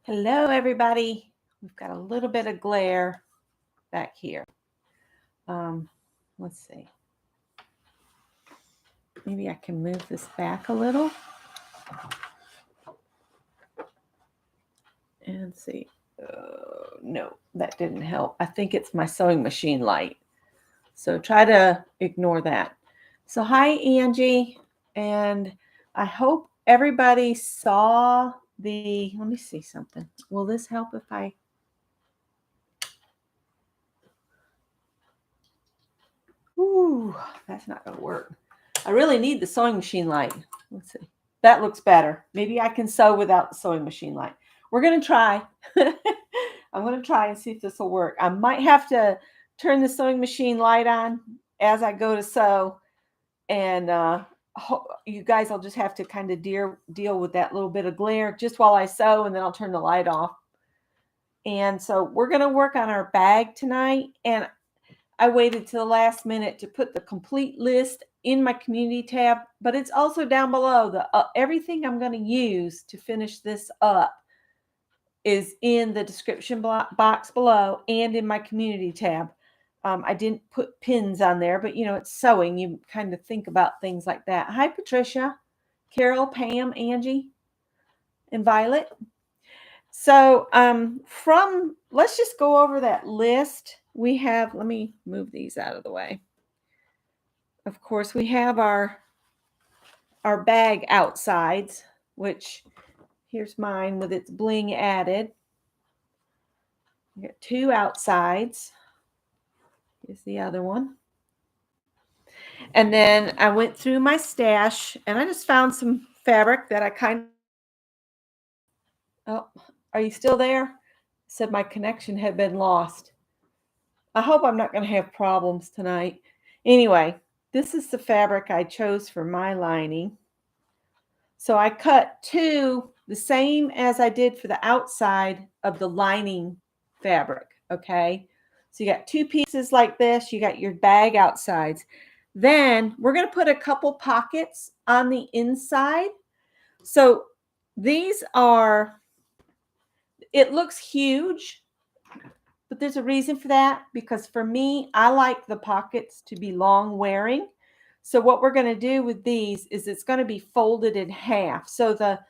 Hello, everybody. We've got a little bit of glare back here. Let's see. Maybe I can move this back a little and see. No, that didn't help. I think it's my sewing machine light. So try to ignore that. So hi, Angie. And I hope everybody saw let me see something. Will this help if I Ooh, that's not going to work. I really need the sewing machine light. Let's see. That looks better. Maybe I can sew without the sewing machine light. We're going to try. I'm going to try and see if this will work. I might have to turn the sewing machine light on as I go to sew. And you guys will just have to kind of deal with that little bit of glare just while I sew, and then I'll turn the light off. And so we're going to work on our bag tonight. And I waited till the last minute to put the complete list in my community tab, but it's also down below. Everything I'm going to use to finish this up is in the description box below and in my community tab. I didn't put pins on there, but it's sewing. You kind of think about things like that. Hi, Patricia, Carol, Pam, Angie, and Violet. So let's just go over that list. We have, let me move these out of the way. Of course, we have our bag outsides, which here's mine with its bling added. We got two outsides. Here's the other one. And then I went through my stash and I just found some fabric that I Oh, are you still there? Said my connection had been lost. I hope I'm not going to have problems tonight. Anyway, this is the fabric I chose for my lining. So I cut two, the same as I did for the outside of the lining fabric, okay? So you got two pieces like this. You got your bag outsides. Then we're going to put a couple pockets on the inside. So these are, it looks huge, but there's a reason for that, because for me, I like the pockets to be long wearing. So what we're going to do with these is it's going to be folded in half. So the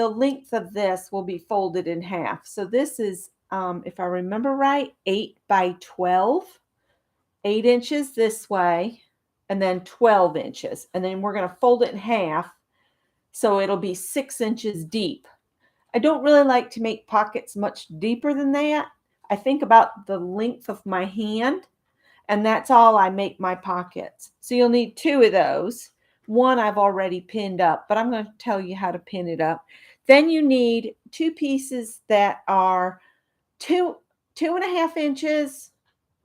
length of this will be folded in half. So this is, if I remember right, 8 by 12, 8 inches this way, and then 12 inches. And then we're going to fold it in half. So it'll be 6 inches deep. I don't really like to make pockets much deeper than that. I think about the length of my hand, and that's all I make my pockets. So you'll need two of those. One I've already pinned up, but I'm going to tell you how to pin it up. Then you need two pieces that are 2.5 inches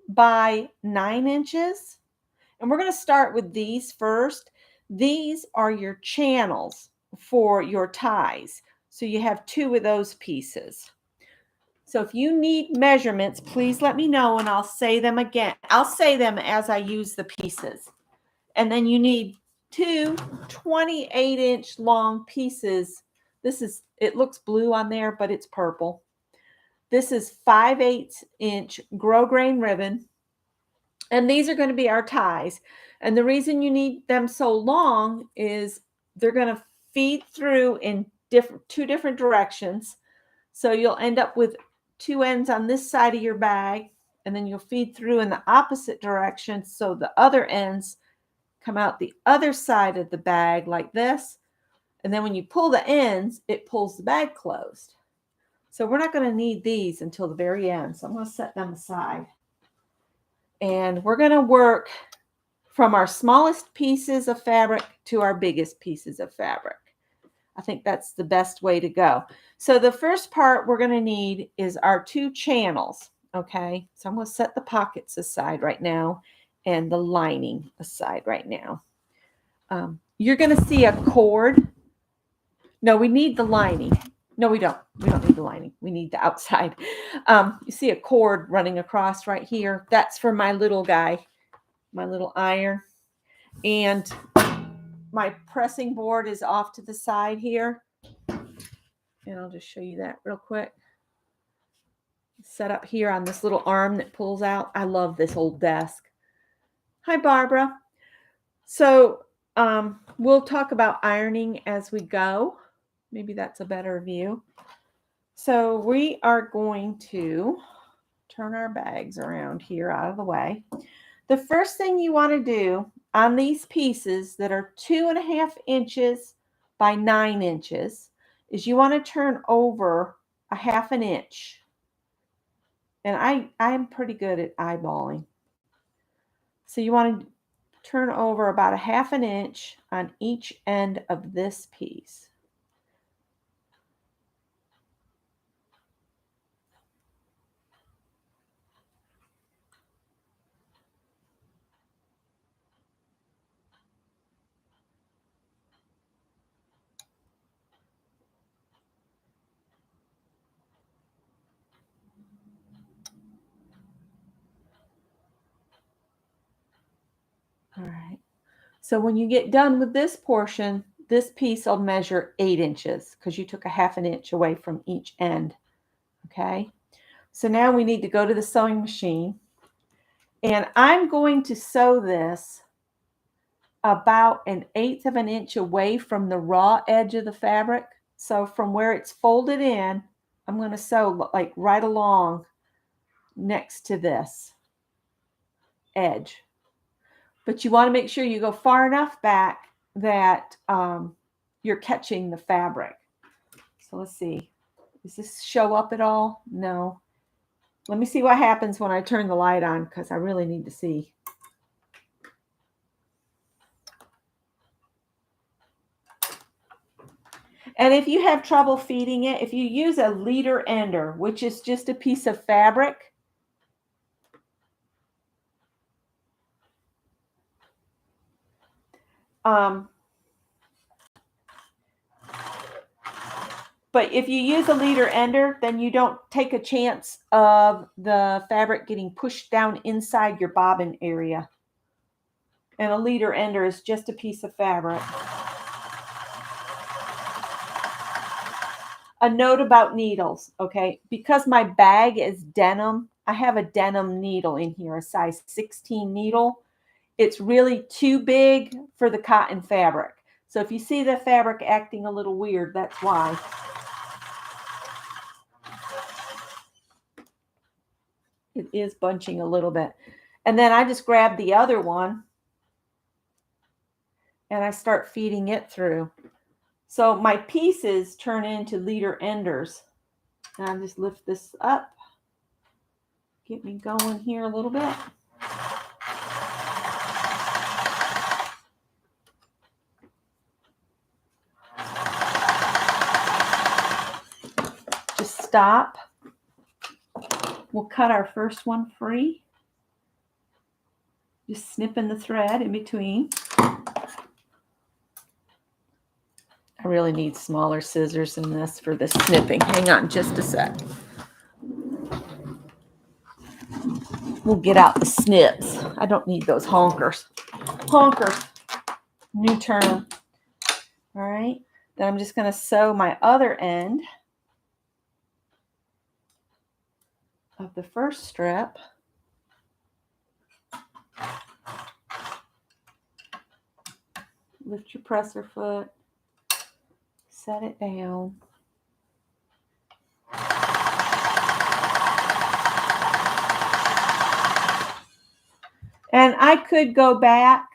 by 9 inches. And we're going to start with these first. These are your channels for your ties. So you have two of those pieces. So if you need measurements, please let me know and I'll say them again. I'll say them as I use the pieces. And then you need two 28-inch long pieces. It looks blue on there, but it's purple. This is 5/8 inch grosgrain ribbon. And these are going to be our ties. And the reason you need them so long is they're going to feed through in two different directions. So you'll end up with two ends on this side of your bag, and then you'll feed through in the opposite direction. So the other ends come out the other side of the bag like this. And then when you pull the ends, it pulls the bag closed. So we're not going to need these until the very end. So I'm going to set them aside. And we're going to work from our smallest pieces of fabric to our biggest pieces of fabric. I think that's the best way to go. So the first part we're going to need is our two channels, okay? So I'm going to set the pockets aside right now and the lining aside right now. You're going to see a cord. No, we need the lining. No, we don't. We don't need the lining. We need the outside. You see a cord running across right here. That's for my little guy, my little iron. And my pressing board is off to the side here. And I'll just show you that real quick. set up here on this little arm that pulls out. I love this old desk. Hi, Barbara. So we'll talk about ironing as we go. Maybe that's a better view. So we are going to turn our bags around here out of the way. The first thing you want to do on these pieces that are 2.5 inches by 9 inches is you want to turn over a 1/2 inch. And I'm pretty good at eyeballing. So you want to turn over about a 1/2 inch on each end of this piece. All right. So when you get done with this portion, this piece will measure 8 inches because you took a 1/2 inch away from each end. Okay. So now we need to go to the sewing machine. And I'm going to sew this about 1/8 of an inch away from the raw edge of the fabric. So from where it's folded in, I'm going to sew like right along next to this edge. But you want to make sure you go far enough back that you're catching the fabric. So let's see. Does this show up at all? No. Let me see what happens when I turn the light on because I really need to see. And if you have trouble feeding it, if you use a leader ender, which is just a piece of fabric, but if you use a leader ender, then you don't take a chance of the fabric getting pushed down inside your bobbin area. And a leader ender is just a piece of fabric. A note about needles, okay? Because my bag is denim, I have a denim needle in here, a size 16 needle. It's really too big for the cotton fabric. So if you see the fabric acting a little weird, that's why. It is bunching a little bit. And then I just grab the other one and I start feeding it through. So my pieces turn into leader enders. And I just lift this up. Get me going here a little bit. Just stop. We'll cut our first one free. Just snipping the thread in between. I really need smaller scissors than this for this snipping. Hang on just a sec. We'll get out the snips. I don't need those honkers. Honkers. New term. All right. Then I'm just going to sew my other end of the first strip. Lift your presser foot. Set it down. And I could go back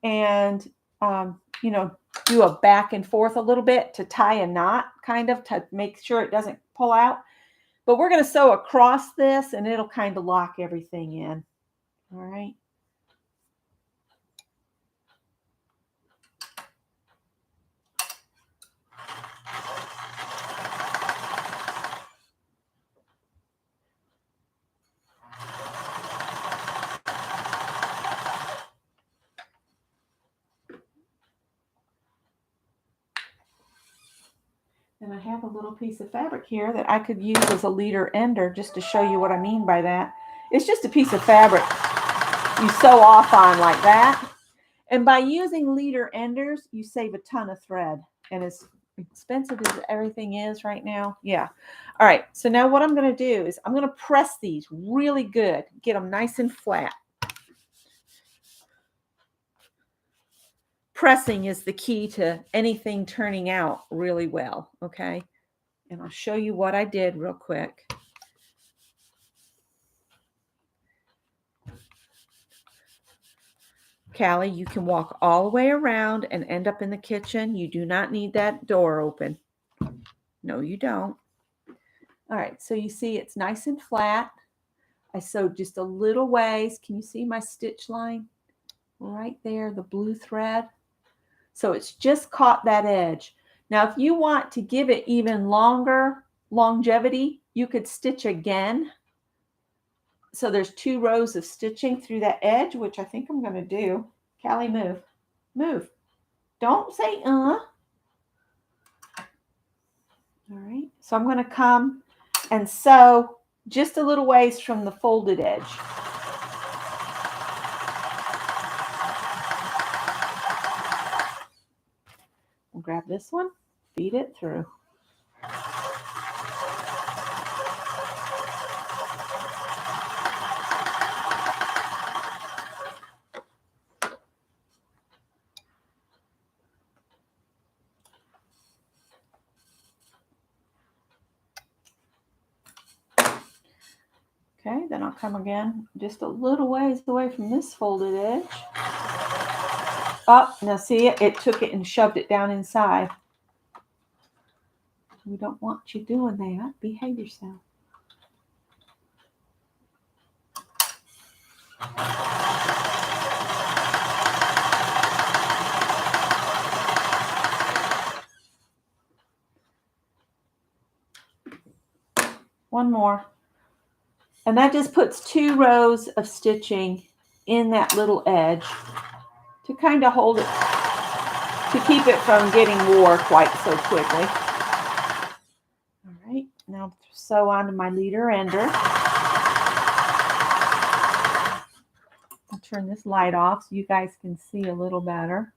and, do a back and forth a little bit to tie a knot, kind of, to make sure it doesn't pull out. But we're going to sew across this, and it'll kind of lock everything in. All right. And I have a little piece of fabric here that I could use as a leader ender just to show you what I mean by that. It's just a piece of fabric you sew off on like that. And by using leader enders, you save a ton of thread. And expensive as everything is right now. Yeah. All right. So now what I'm going to do is I'm going to press these really good. Get them nice and flat. Pressing is the key to anything turning out really well. Okay. And I'll show you what I did real quick. Callie, you can walk all the way around and end up in the kitchen. You do not need that door open. No, you don't. All right, so you see it's nice and flat. I sewed just a little ways. Can you see my stitch line? Right there, the blue thread. So it's just caught that edge. Now, if you want to give it even longer longevity, you could stitch again. So there's 2 rows of stitching through that edge, which I think I'm going to do. Callie, move. Move. Don't say All right, so I'm going to come and sew just a little ways from the folded edge. We'll grab this one, feed it through. Okay, then I'll come again just a little ways away from this folded edge. Oh, now see it? It took it and shoved it down inside. We don't want you doing that. Behave yourself. One more. And that just puts 2 rows of stitching in that little edge to kind of hold it, to keep it from getting wore quite so quickly. All right, now sew onto my leader ender. I'll turn this light off so you guys can see a little better.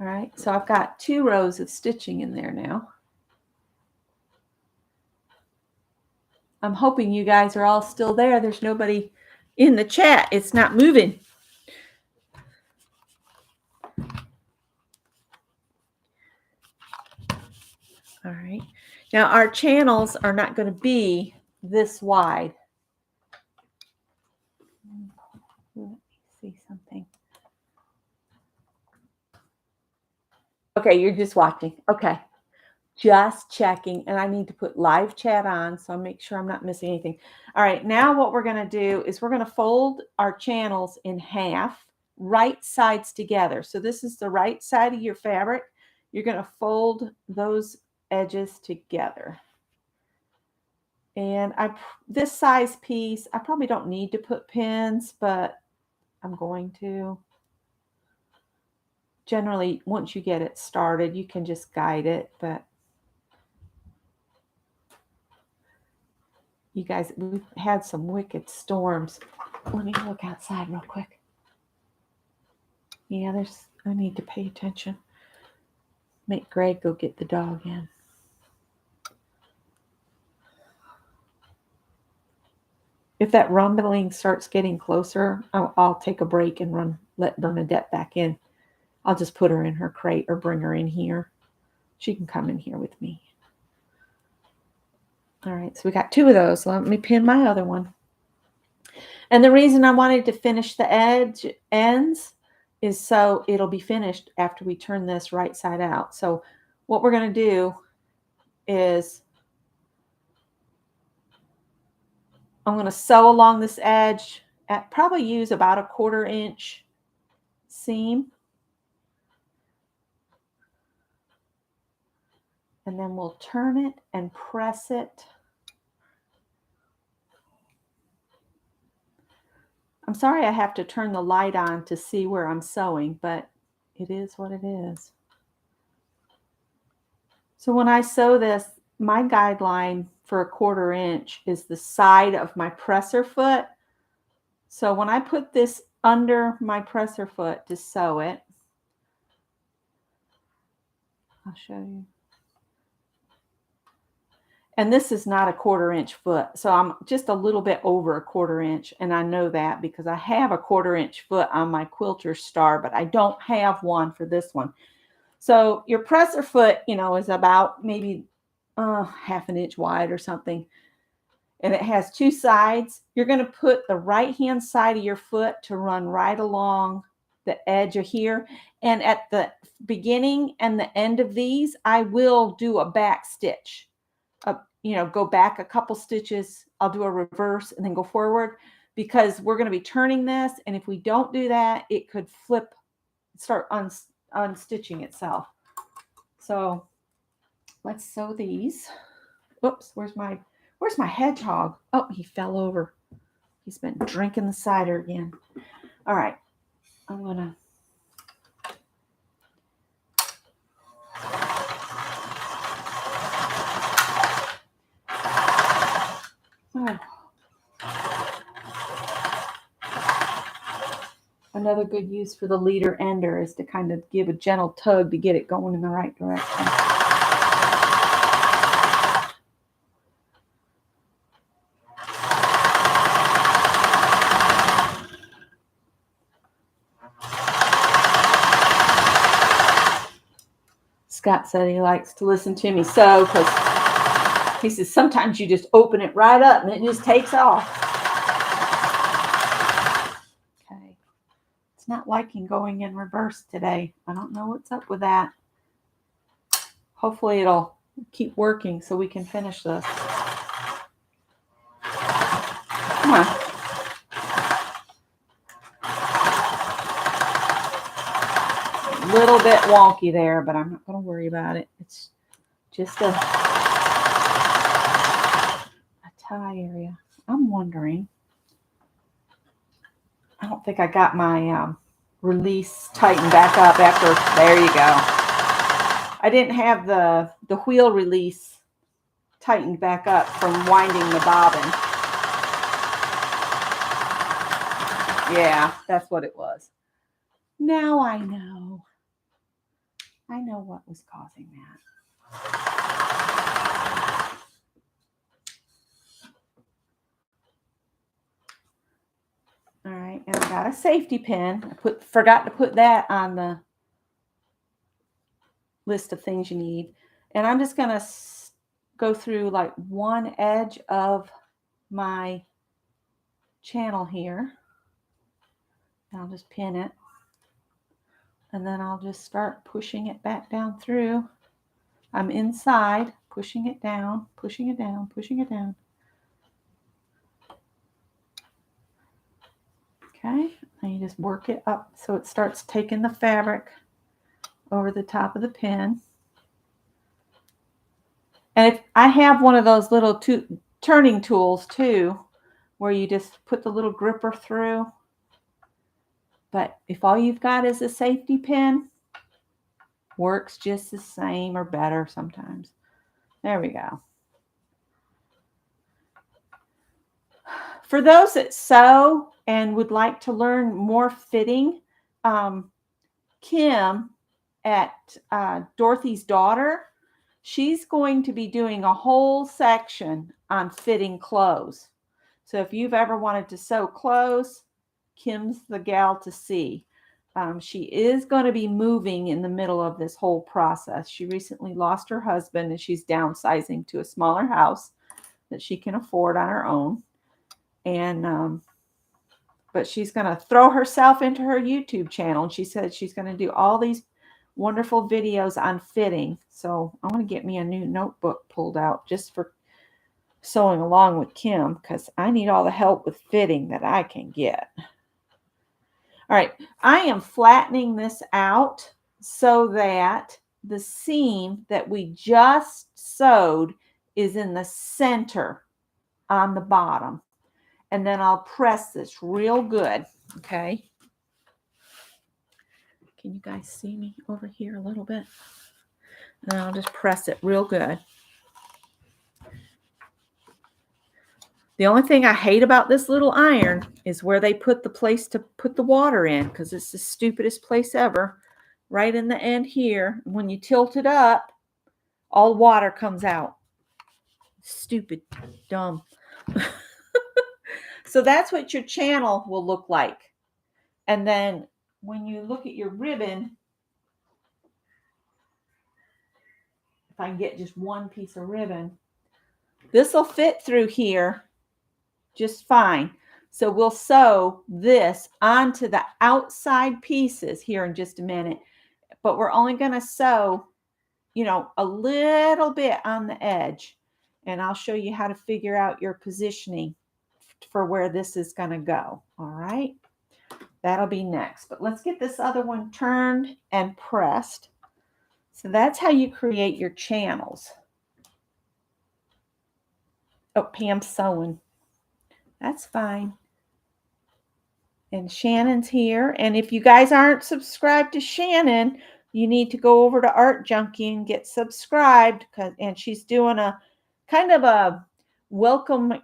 All right, so I've got 2 rows of stitching in there now. I'm hoping you guys are all still there. There's nobody in the chat. It's not moving. All right. Now our channels are not going to be this wide. Let me see something. Okay, you're just watching. Okay. Just checking, and I need to put live chat on, so I'll make sure I'm not missing anything. All right, now what we're going to do is we're going to fold our channels in half, right sides together. So this is the right side of your fabric. You're going to fold those edges together. And this size piece, I probably don't need to put pins, but I'm going to. Generally, once you get it started, you can just guide it, but you guys, we've had some wicked storms. Let me look outside real quick. Yeah, I need to pay attention. Make Greg go get the dog in. If that rumbling starts getting closer, I'll take a break and let Bernadette back in. I'll just put her in her crate or bring her in here. She can come in here with me. All right, so we got 2 of those. Let me pin my other one. And the reason I wanted to finish the ends is so it'll be finished after we turn this right side out. So what we're going to do is I'm going to sew along this edge at probably use about a 1/4 inch seam. And then we'll turn it and press it. I'm sorry I have to turn the light on to see where I'm sewing, but it is what it is. So when I sew this, my guideline for a 1/4 inch is the side of my presser foot. So when I put this under my presser foot to sew it, I'll show you. And this is not a 1/4 inch foot. So I'm just a little bit over a 1/4 inch. And I know that because I have a 1/4 inch foot on my quilter star, but I don't have one for this one. So your presser foot, you know, is about maybe 1/2 inch wide or something. And it has 2 sides. You're going to put the right-hand side of your foot to run right along the edge of here. And at the beginning and the end of these, I will do a back stitch. You know, go back a couple stitches. I'll do a reverse and then go forward because we're going to be turning this. And if we don't do that, it could flip, start unstitching itself. So let's sew these. Oops, where's my hedgehog? Oh, he fell over. He's been drinking the cider again. All right, I'm gonna. Oh. Another good use for the leader ender is to kind of give a gentle tug to get it going in the right direction. Scott said he likes to listen to me sew because he says sometimes you just open it right up and it just takes off. Okay. It's not liking going in reverse today. I don't know what's up with that. Hopefully it'll keep working so we can finish this. Come on. A little bit wonky there, but I'm not going to worry about it. It's just a tie area. I'm wondering. I don't think I got my release tightened back up after. There you go. I didn't have the wheel release tightened back up from winding the bobbin. Yeah, that's what it was. Now I know. I know what was causing that. All right, and I got a safety pin. I forgot to put that on the list of things you need. And I'm just going to go through like one edge of my channel here. I'll just pin it. And then I'll just start pushing it back down through. I'm inside, pushing it down, pushing it down, pushing it down. Okay, and you just work it up so it starts taking the fabric over the top of the pin. And if I have one of those little turning tools too, where you just put the little gripper through. But if all you've got is a safety pin, works just the same or better sometimes. There we go. For those that sew and would like to learn more fitting, Kim at Dorothy's Daughter, she's going to be doing a whole section on fitting clothes. So if you've ever wanted to sew clothes, Kim's the gal to see. She is going to be moving in the middle of this whole process. She recently lost her husband and she's downsizing to a smaller house that she can afford on her own. And but she's going to throw herself into her YouTube channel. And she said she's going to do all these wonderful videos on fitting. So I want to get me a new notebook pulled out just for sewing along with Kim because I need all the help with fitting that I can get. All right, I am flattening this out so that the seam that we just sewed is in the center on the bottom. And then I'll press this real good, okay? Can you guys see me over here a little bit? And I'll just press it real good. The only thing I hate about this little iron is where they put the place to put the water in because it's the stupidest place ever. right in the end here. When you tilt it up, all water comes out. Stupid, dumb. So that's what your channel will look like. And then when you look at your ribbon, if I can get just one piece of ribbon, this will fit through here just fine. So we'll sew this onto the outside pieces here in just a minute, but we're only going to sew, you know, a little bit on the edge, and I'll show you how to figure out your positioning for where this is going to go. All right, that'll be next, but let's get this other one turned and pressed. So that's how you create your channels. Oh, Pam's sewing. That's fine. And Shannon's here. And if you guys aren't subscribed to Shannon, you need to go over to Art Junkie and get subscribed. And she's doing a kind of a welcome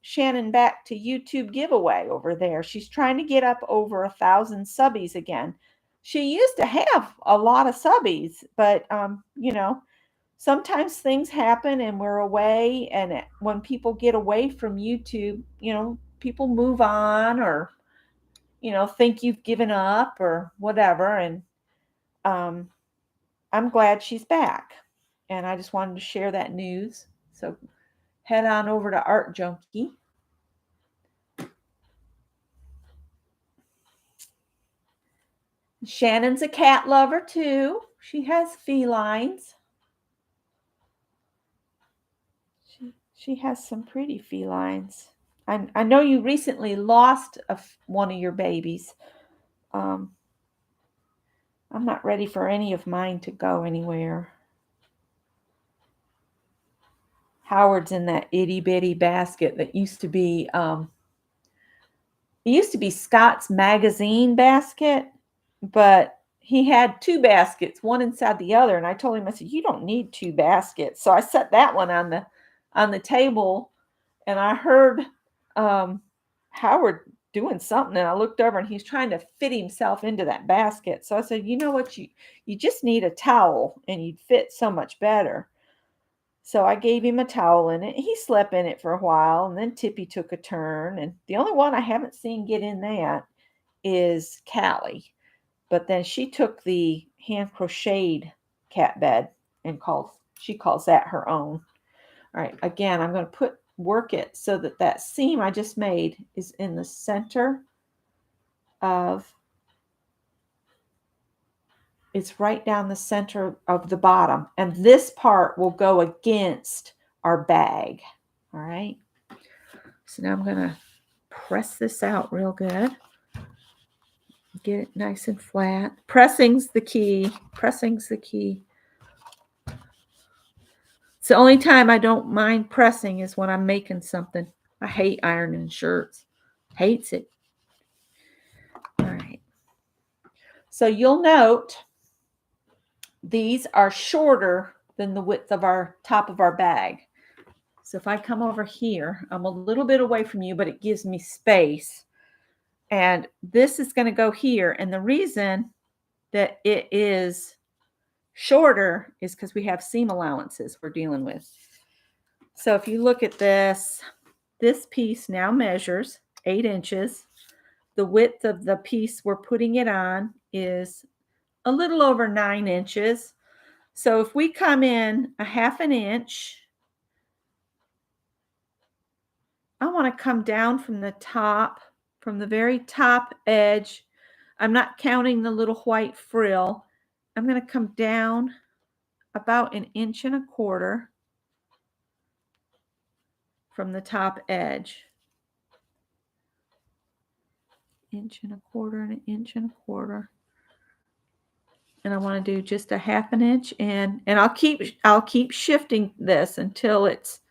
Shannon back to YouTube giveaway over there. She's trying to get up over 1,000 subbies again. She used to have a lot of subbies, but you know, sometimes things happen and we're away, and when people get away from YouTube, you know, people move on, or you know, think you've given up or whatever. And I'm glad she's back, and I just wanted to share that news. So head on over to Art Junkie. Shannon's a cat lover too. She has felines. She has some pretty felines. I know you recently lost one of your babies. I'm not ready for any of mine to go anywhere. Howard's in that itty bitty basket that used to be, it used to be Scott's magazine basket, but he had two baskets, one inside the other. And I told him, I said, you don't need two baskets. So I set that one on the table, and I heard Howard doing something, and I looked over and he's trying to fit himself into that basket. So I said, you know what, you just need a towel and you'd fit so much better. So I gave him a towel in it. He slept in it for a while, and then Tippy took a turn. And the only one I haven't seen get in that is Callie. But then she took the hand crocheted cat bed and she calls that her own. All right, again, I'm going to work it so that that seam I just made is in the center of, it's right down the center of the bottom. And this part will go against our bag. All right. So now I'm going to press this out real good. Get it nice and flat. Pressing's the key. Pressing's the key. It's the only time I don't mind pressing is when I'm making something. I hate ironing shirts. Hates it. All right. So you'll note these are shorter than the width of our top of our bag. So if I come over here, I'm a little bit away from you, but it gives me space. And this is going to go here. And the reason that it is shorter is because we have seam allowances we're dealing with. So if you look at this piece now measures 8 inches. The width of the piece we're putting it on is a little over 9 inches. So if we come in a 1/2 inch, I want to come down from the top, from the very top edge. I'm not counting the little white frill. I'm going to come down about 1.25 inches from the top edge. 1.25 inches and 1.25 inches. And I want to do just a 1/2 inch in, and I'll keep shifting this until it's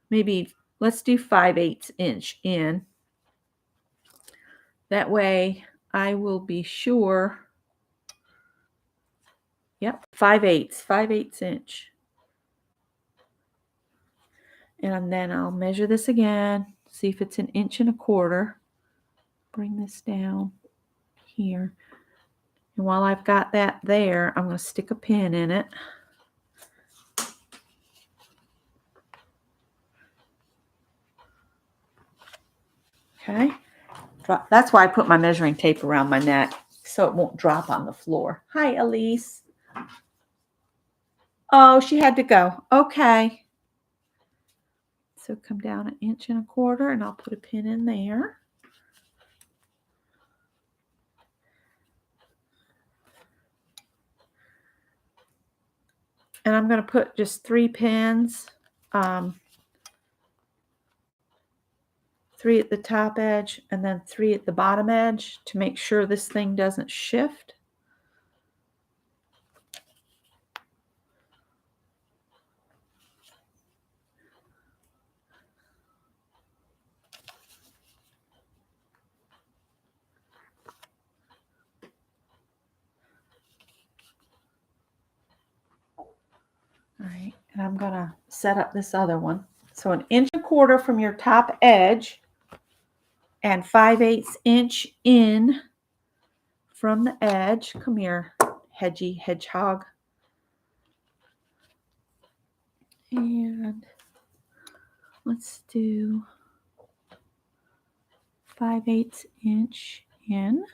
maybe, let's do 5/8 inch in. That way I will be sure. Yep, 5/8 inch. And then I'll measure this again, see if it's 1.25 inches. Bring this down here. And while I've got that there, I'm going to stick a pin in it. Okay. That's why I put my measuring tape around my neck, so it won't drop on the floor. Hi, Elise. Oh, she had to go. Okay. So come down 1.25 inches, and I'll put a pin in there. And I'm going to put just 3 pins, 3 at the top edge and then 3 at the bottom edge to make sure this thing doesn't shift. All right, and I'm going to set up this other one. So 1.25 inches from your top edge and 5/8 inch in from the edge. Come here, hedgehog. And let's do 5/8 inch in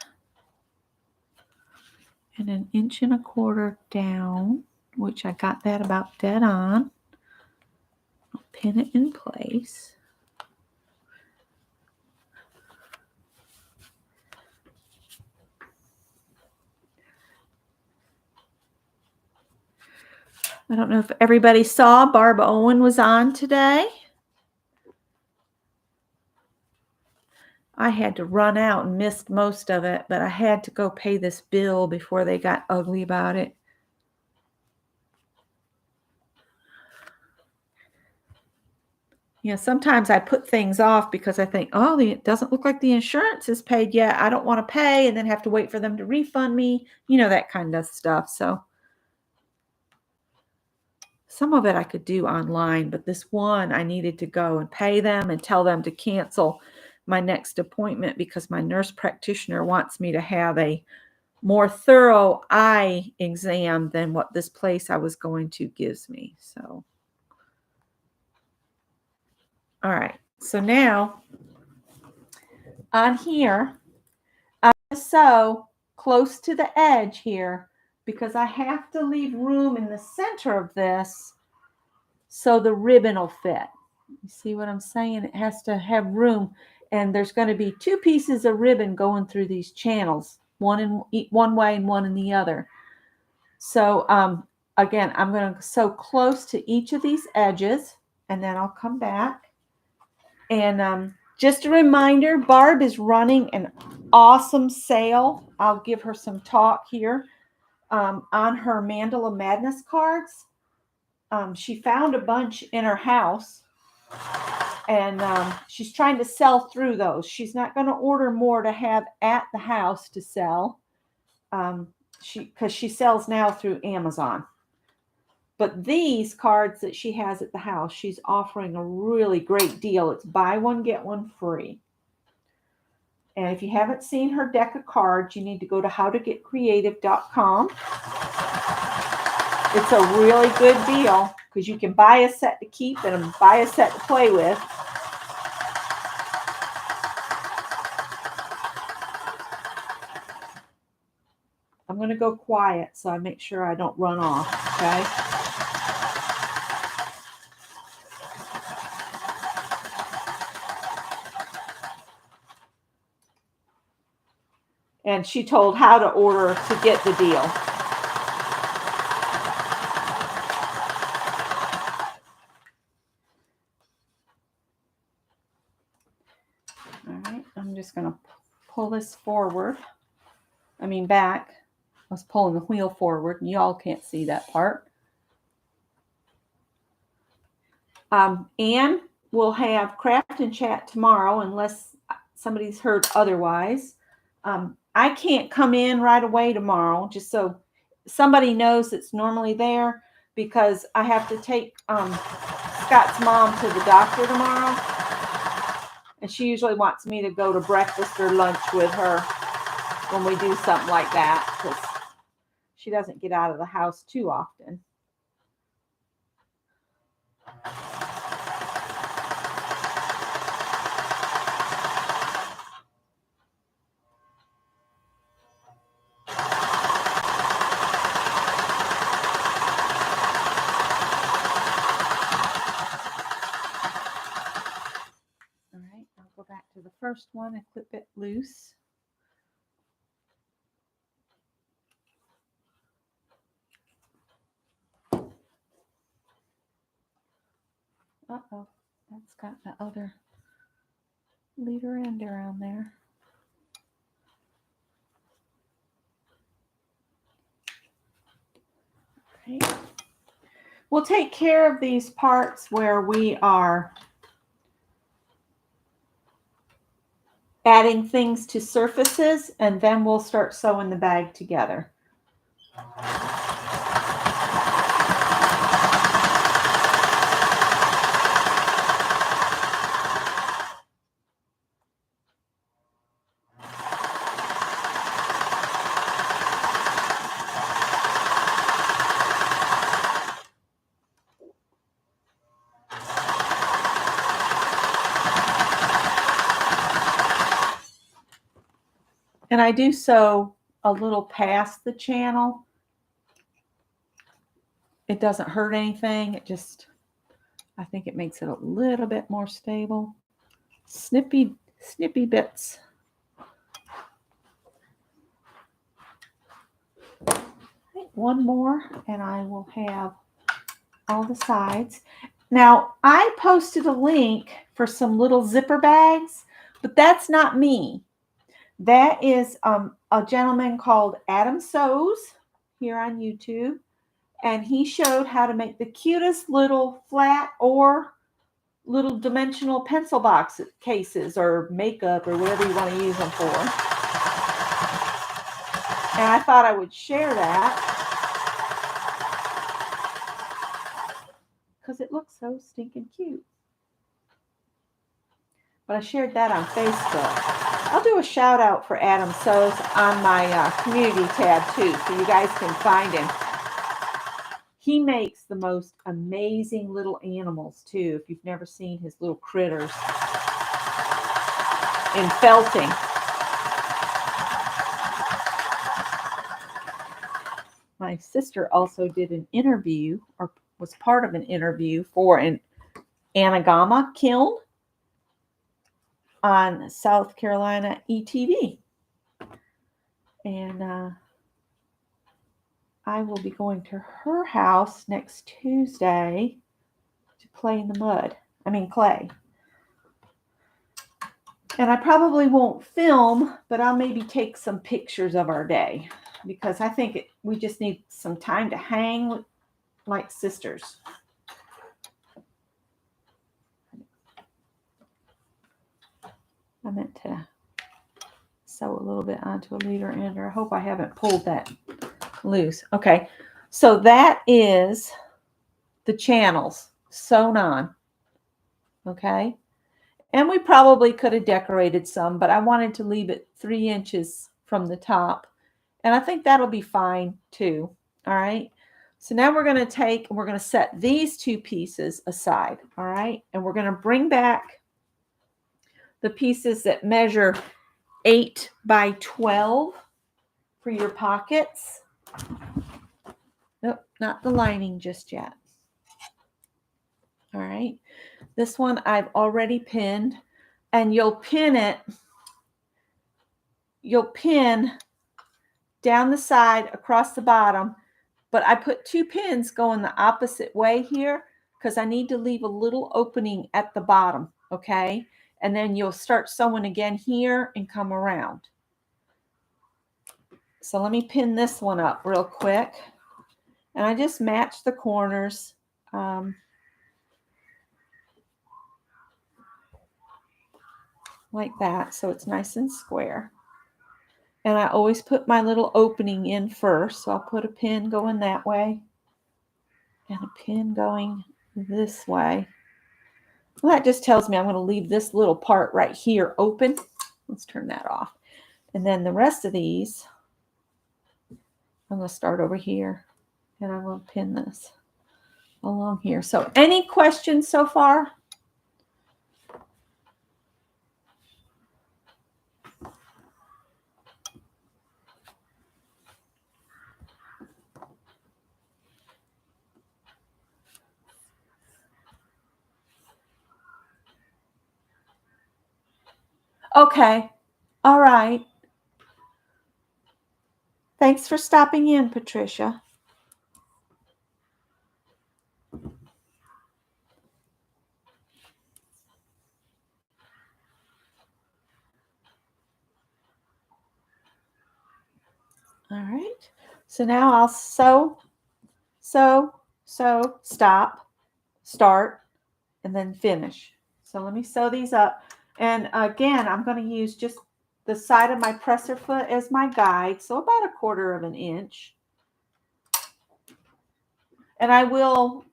and 1.25 inches down, which I got that about dead on. I'll pin it in place. I don't know if everybody saw Barb Owen was on today. I had to run out and missed most of it, but I had to go pay this bill before they got ugly about it. You know, sometimes I put things off because I think, oh, it doesn't look like the insurance is paid yet. I don't want to pay and then have to wait for them to refund me. You know, that kind of stuff. So some of it I could do online, but this one I needed to go and pay them and tell them to cancel my next appointment because my nurse practitioner wants me to have a more thorough eye exam than what this place I was going to gives me. So, all right. So now on here, I'm going to sew close to the edge here because I have to leave room in the center of this so the ribbon will fit. You see what I'm saying? It has to have room, and there's going to be 2 pieces of ribbon going through these channels, one in one way and one in the other. So again, I'm going to sew close to each of these edges, and then I'll come back. And just a reminder, Barb is running an awesome sale. I'll give her some talk here on her Mandala Madness cards. She found a bunch in her house, and she's trying to sell through those. She's not going to order more to have at the house to sell, because she sells now through Amazon. But these cards that she has at the house, she's offering a really great deal. It's buy one, get one free. And if you haven't seen her deck of cards, you need to go to howtogetcreative.com. It's a really good deal because you can buy a set to keep and buy a set to play with. I'm going to go quiet so I make sure I don't run off, okay? And she told how to order to get the deal. All right, I'm just going to pull this forward. Back. I was pulling the wheel forward, and y'all can't see that part. Anne will have Craft and Chat tomorrow unless somebody's heard otherwise. I can't come in right away tomorrow, just so somebody knows it's normally there, because I have to take Scott's mom to the doctor tomorrow. And she usually wants me to go to breakfast or lunch with her when we do something like that, because she doesn't get out of the house too often. All right, I'll go back to the first one and clip it loose. Uh-oh, that's got the other leader end around there. Okay. We'll take care of these parts where we are adding things to surfaces, and then we'll start sewing the bag together. And I do sew a little past the channel. It doesn't hurt anything. It just, I think it makes it a little bit more stable. Snippy bits. One more and I will have all the sides. Now, I posted a link for some little zipper bags, but that's not me. That is a gentleman called Adam Sews here on YouTube, and he showed how to make the cutest little flat or little dimensional pencil box cases or makeup or whatever you want to use them for. And I thought I would share that because it looks so stinking cute. But I shared that on Facebook. I'll do a shout out for Adam Sews on my community tab too, so you guys can find him. He makes the most amazing little animals too, if you've never seen his little critters in felting. My sister also did an interview, or was part of an interview for an anagama kiln on South Carolina ETV. And I will be going to her house next Tuesday to play in the mud. I mean clay. And I probably won't film, but I'll maybe take some pictures of our day because I think we just need some time to hang like sisters. I meant to sew a little bit onto a leader ender. I hope I haven't pulled that loose. Okay, so that is the channels sewn on. Okay, and we probably could have decorated some, but I wanted to leave it 3 inches from the top, and I think that'll be fine too. All right, so now we're going to set these 2 pieces aside. All right, and we're going to bring back the pieces that measure 8 by 12 for your pockets. Nope, not the lining just yet. All right, this one I've already pinned, and you'll pin down the side across the bottom, but I put 2 pins going the opposite way here because I need to leave a little opening at the bottom, okay? And then you'll start sewing again here and come around. So let me pin this one up real quick. And I just match the corners. Like that, so it's nice and square. And I always put my little opening in first. So I'll put a pin going that way and a pin going this way. Well, that just tells me I'm going to leave this little part right here open. Let's turn that off. And then the rest of these, I'm going to start over here, and I'm going to pin this along here. So any questions so far? Okay. All right. Thanks for stopping in, Patricia. All right. So now I'll sew, stop, start, and then finish. So let me sew these up. And again, I'm going to use just the side of my presser foot as my guide, so about 1/4 of an inch. And I will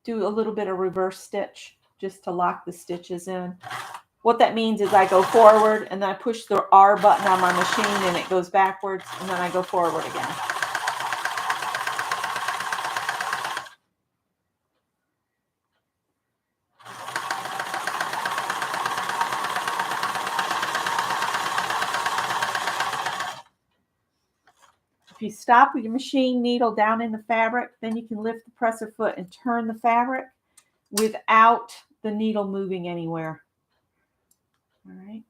do a little bit of reverse stitch just to lock the stitches in. What that means is I go forward and then I push the R button on my machine and it goes backwards, and then I go forward again. If you stop with your machine needle down in the fabric, then you can lift the presser foot and turn the fabric without the needle moving anywhere. All right.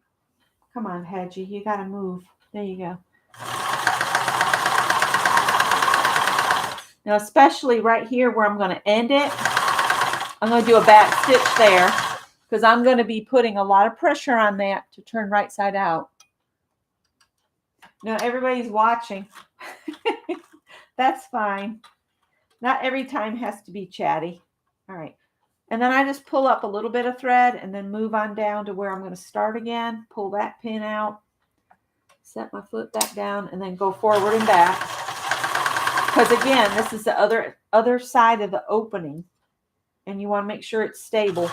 Come on, Hedgie, you got to move. There you go. Now, especially right here where I'm going to end it, I'm going to do a back stitch there because I'm going to be putting a lot of pressure on that to turn right side out. Now, everybody's watching. That's fine. Not every time has to be chatty. All right. And then I just pull up a little bit of thread and then move on down to where I'm going to start again. Pull that pin out. Set my foot back down and then go forward and back. Because again, this is the other side of the opening. And you want to make sure it's stable.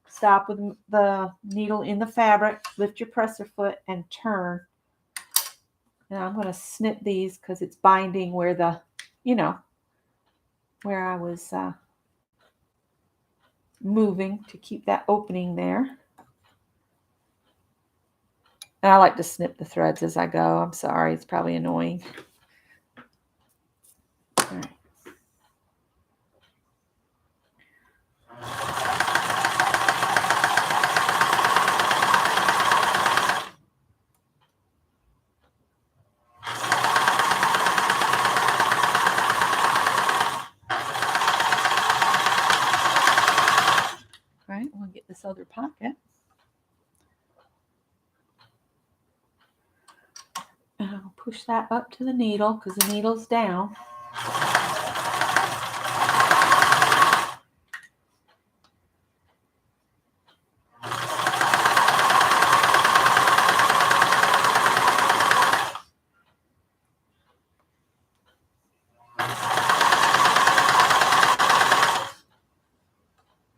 Stop with the needle in the fabric. Lift your presser foot and turn. Now I'm going to snip these because it's binding where the, where I was moving to keep that opening there. And I like to snip the threads as I go. I'm sorry, it's probably annoying. All right. All right, we'll get this other pocket. And I'll push that up to the needle because the needle's down.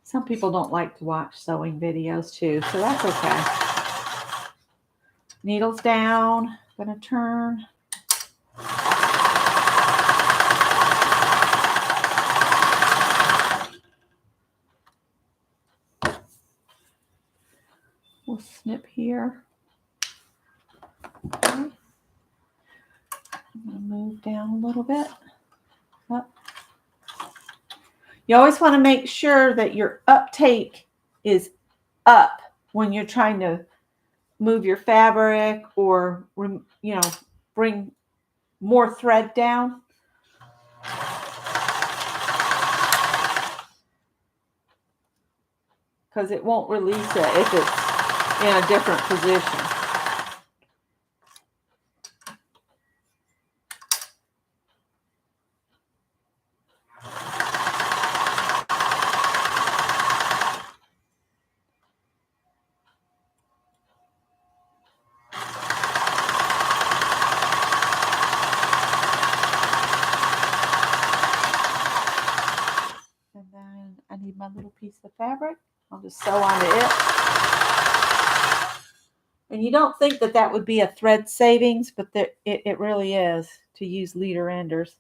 Some people don't like to watch sewing videos too, so that's okay. Needles down, gonna turn. We'll snip here. Okay. I'm gonna move down a little bit. Up. You always want to make sure that your uptake is up when you're trying to move your fabric or, bring more thread down. Because it won't release it if it's in a different position. And then I need my little piece of fabric. I'll just sew onto it. And you don't think that that would be a thread savings, but it really is to use leader enders.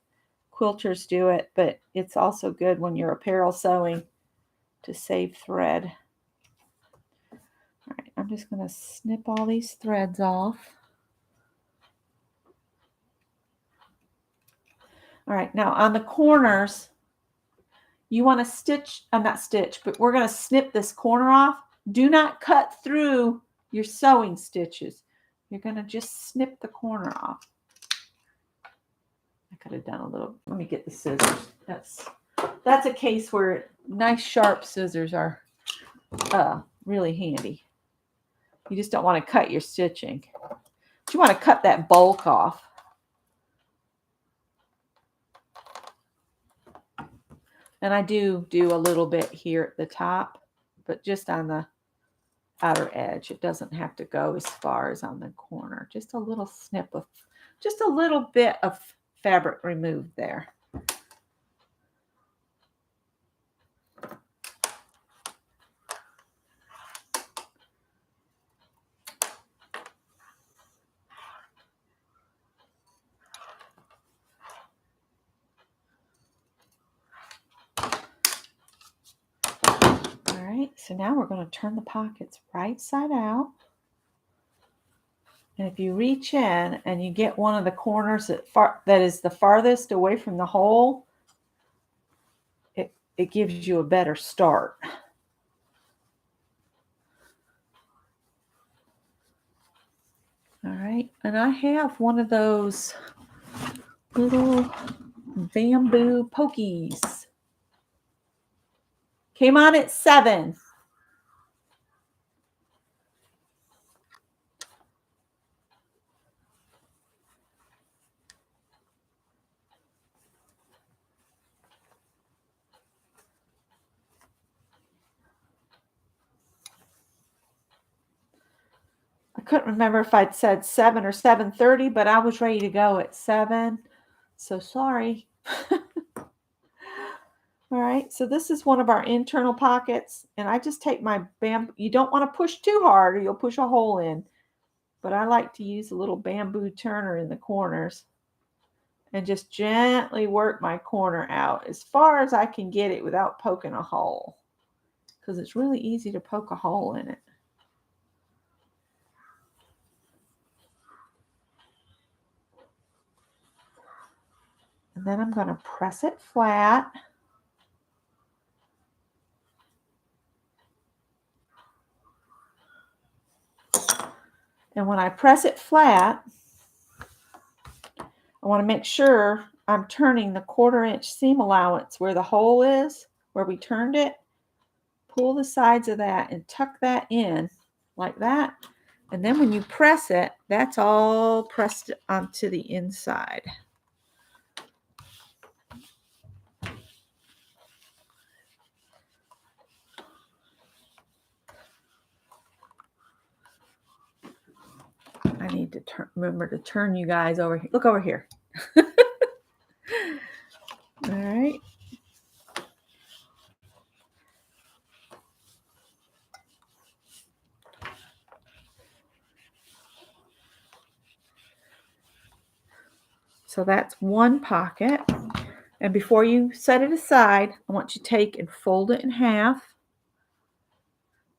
Quilters do it, but it's also good when you're apparel sewing to save thread. All right, I'm just going to snip all these threads off. All right, now on the corners, you want to stitch, not stitch, but we're going to snip this corner off. Do not cut through your sewing stitches. You're going to just snip the corner off. I could have done a little, let me get the scissors. That's a case where nice sharp scissors are really handy. You just don't want to cut your stitching. But you want to cut that bulk off. And I do a little bit here at the top, but just on the outer edge. It doesn't have to go as far as on the corner. Just a little snip of, just a little bit of fabric removed there. All right, so now we're going to turn the pockets right side out. And if you reach in and you get one of the corners that is the farthest away from the hole, it gives you a better start. All right, and I have one of those little bamboo pokies. Came on at 7. I couldn't remember if I'd said 7 or 7:30, but I was ready to go at 7. So sorry. All right, so this is one of our internal pockets, and I just take my bamboo. You don't want to push too hard or you'll push a hole in, but I like to use a little bamboo turner in the corners and just gently work my corner out as far as I can get it without poking a hole, because it's really easy to poke a hole in it. And then I'm going to press it flat. And when I press it flat, I want to make sure I'm turning the 1/4 inch seam allowance where the hole is, where we turned it. Pull the sides of that and tuck that in like that. And then when you press it, that's all pressed onto the inside. I need to remember to turn you guys over here. Look over here. All right. So that's one pocket. And before you set it aside, I want you to take and fold it in half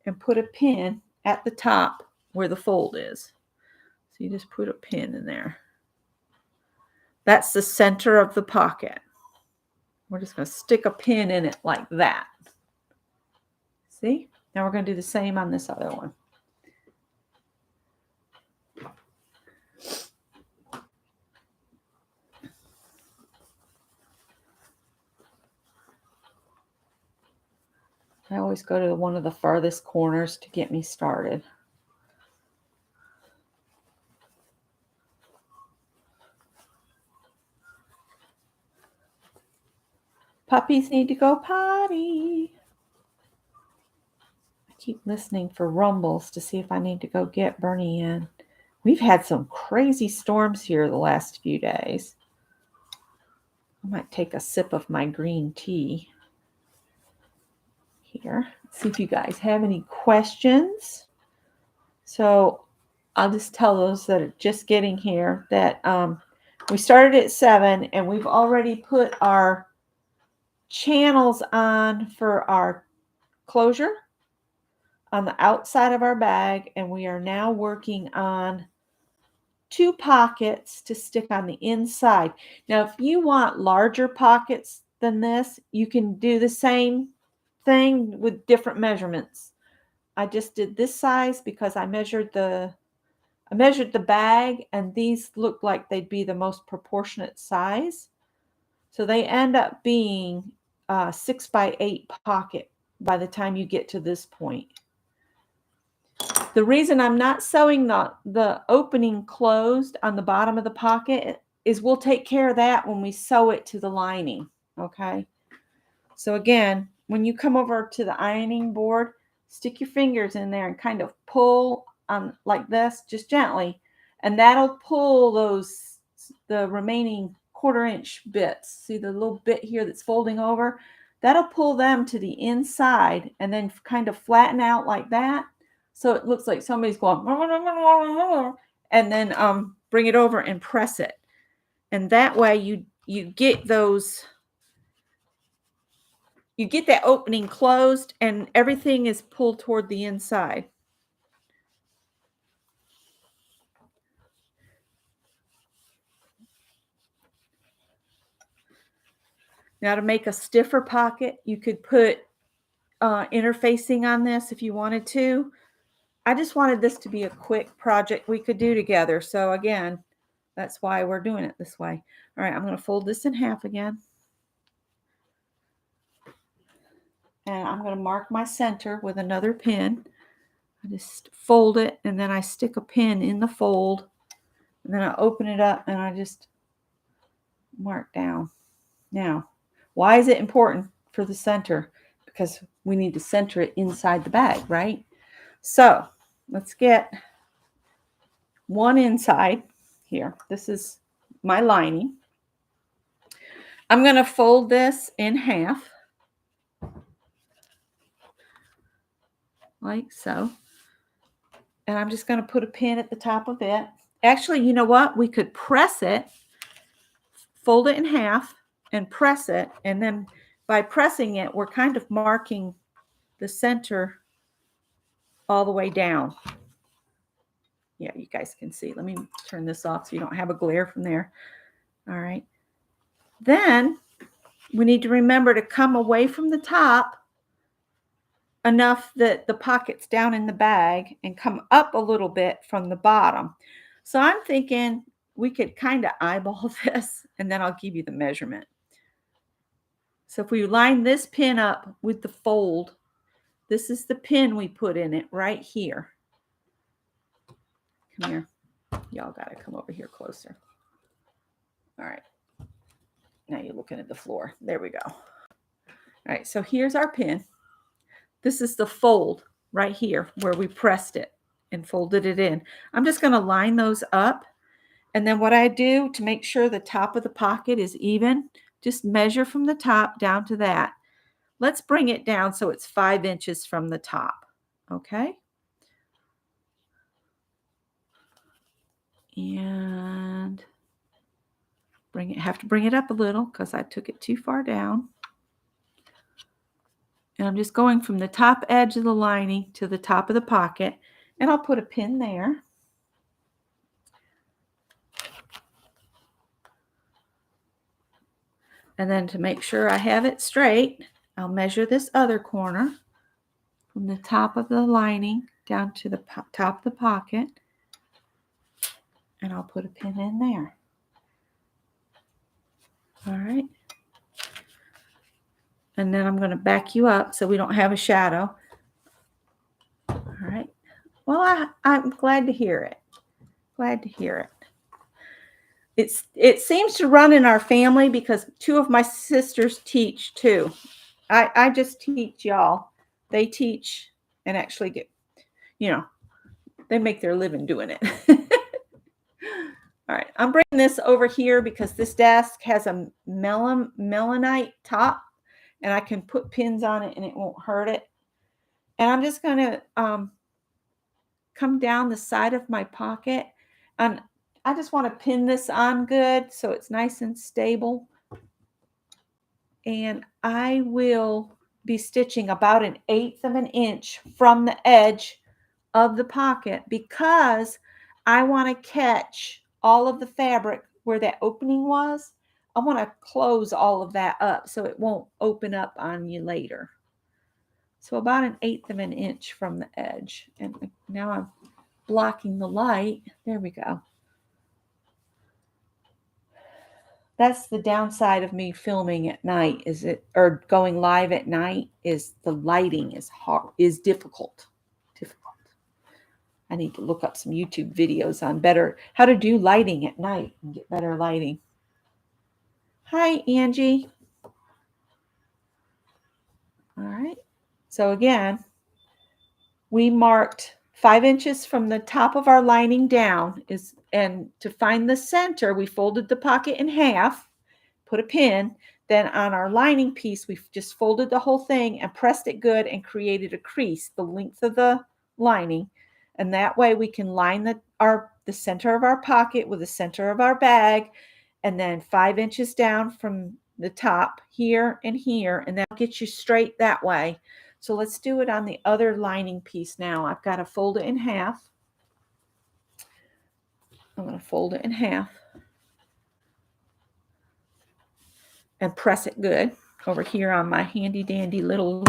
and put a pin at the top where the fold is. So you just put a pin in there. That's the center of the pocket. We're just going to stick a pin in it like that. See? Now we're going to do the same on this other one. I always go to one of the farthest corners to get me started. Puppies need to go potty. I keep listening for rumbles to see if I need to go get Bernie in. We've had some crazy storms here the last few days. I might take a sip of my green tea here. See if you guys have any questions. So I'll just tell those that are just getting here that we started at 7 and we've already put our channels on for our closure on the outside of our bag, and we are now working on 2 pockets to stick on the inside. Now, if you want larger pockets than this, you can do the same thing with different measurements. I just did this size because I measured the bag, and these look like they'd be the most proportionate size. So they end up being a 6 by 8 pocket by the time you get to this point. The reason I'm not sewing the opening closed on the bottom of the pocket is we'll take care of that when we sew it to the lining, okay? So again, when you come over to the ironing board, stick your fingers in there and kind of pull on like this, just gently, and that'll pull the remaining 1/4 inch bits. See the little bit here that's folding over? That'll pull them to the inside and then kind of flatten out like that. So it looks like somebody's going, and then bring it over and press it. And that way you get those, you get that opening closed and everything is pulled toward the inside. Now to make a stiffer pocket, you could put interfacing on this if you wanted to. I just wanted this to be a quick project we could do together. So again, that's why we're doing it this way. All right, I'm going to fold this in half again. And I'm going to mark my center with another pin. I just fold it and then I stick a pin in the fold. And then I open it up and I just mark down. Now, why is it important for the center? Because we need to center it inside the bag, right? So let's get one inside here. This is my lining. I'm going to fold this in half, like so. And I'm just going to put a pin at the top of it. Actually, you know what? We could press it, fold it in half, and press it. And then by pressing it, we're kind of marking the center all the way down. Yeah, you guys can see. Let me turn this off so you don't have a glare from there. All right. Then we need to remember to come away from the top enough that the pocket's down in the bag and come up a little bit from the bottom. So I'm thinking we could kind of eyeball this and then I'll give you the measurement. So if we line this pin up with the fold, this is the pin we put in it right here. Come here. Y'all got to come over here closer. All right. Now you're looking at the floor. There we go. All right. So here's our pin. This is the fold right here where we pressed it and folded it in. I'm just going to line those up. And then what I do to make sure the top of the pocket is even, just measure from the top down to that. Let's bring it down so it's 5 inches from the top. Okay. And have to bring it up a little because I took it too far down. And I'm just going from the top edge of the lining to the top of the pocket. And I'll put a pin there. And then to make sure I have it straight, I'll measure this other corner from the top of the lining down to the top of the pocket. And I'll put a pin in there. All right. And then I'm going to back you up so we don't have a shadow. All right. Well, I'm glad to hear it. Glad to hear it. It seems to run in our family because 2 of my sisters teach too. I just teach y'all. They teach and actually get, they make their living doing it. All right. I'm bringing this over here because this desk has a melanite top and I can put pins on it and it won't hurt it. And I'm just going to come down the side of my pocket, and I just want to pin this on good so it's nice and stable. And I will be stitching about 1/8 of an inch from the edge of the pocket because I want to catch all of the fabric where that opening was. I want to close all of that up so it won't open up on you later. So about 1/8 of an inch from the edge. And now I'm blocking the light. There we go. That's the downside of me filming at night, or going live at night, is the lighting is difficult. I need to look up some YouTube videos on how to do lighting at night and get better lighting. Hi, Angie. All right. So again, we marked 5 inches from the top of our lining down, and to find the center, we folded the pocket in half, put a pin. Then on our lining piece, we just folded the whole thing and pressed it good and created a crease the length of the lining. And that way we can line the center of our pocket with the center of our bag, and then 5 inches down from the top here, and that'll get you straight that way. So let's do it on the other lining piece now. I've got to fold it in half. I'm going to fold it in half and press it good over here on my handy dandy little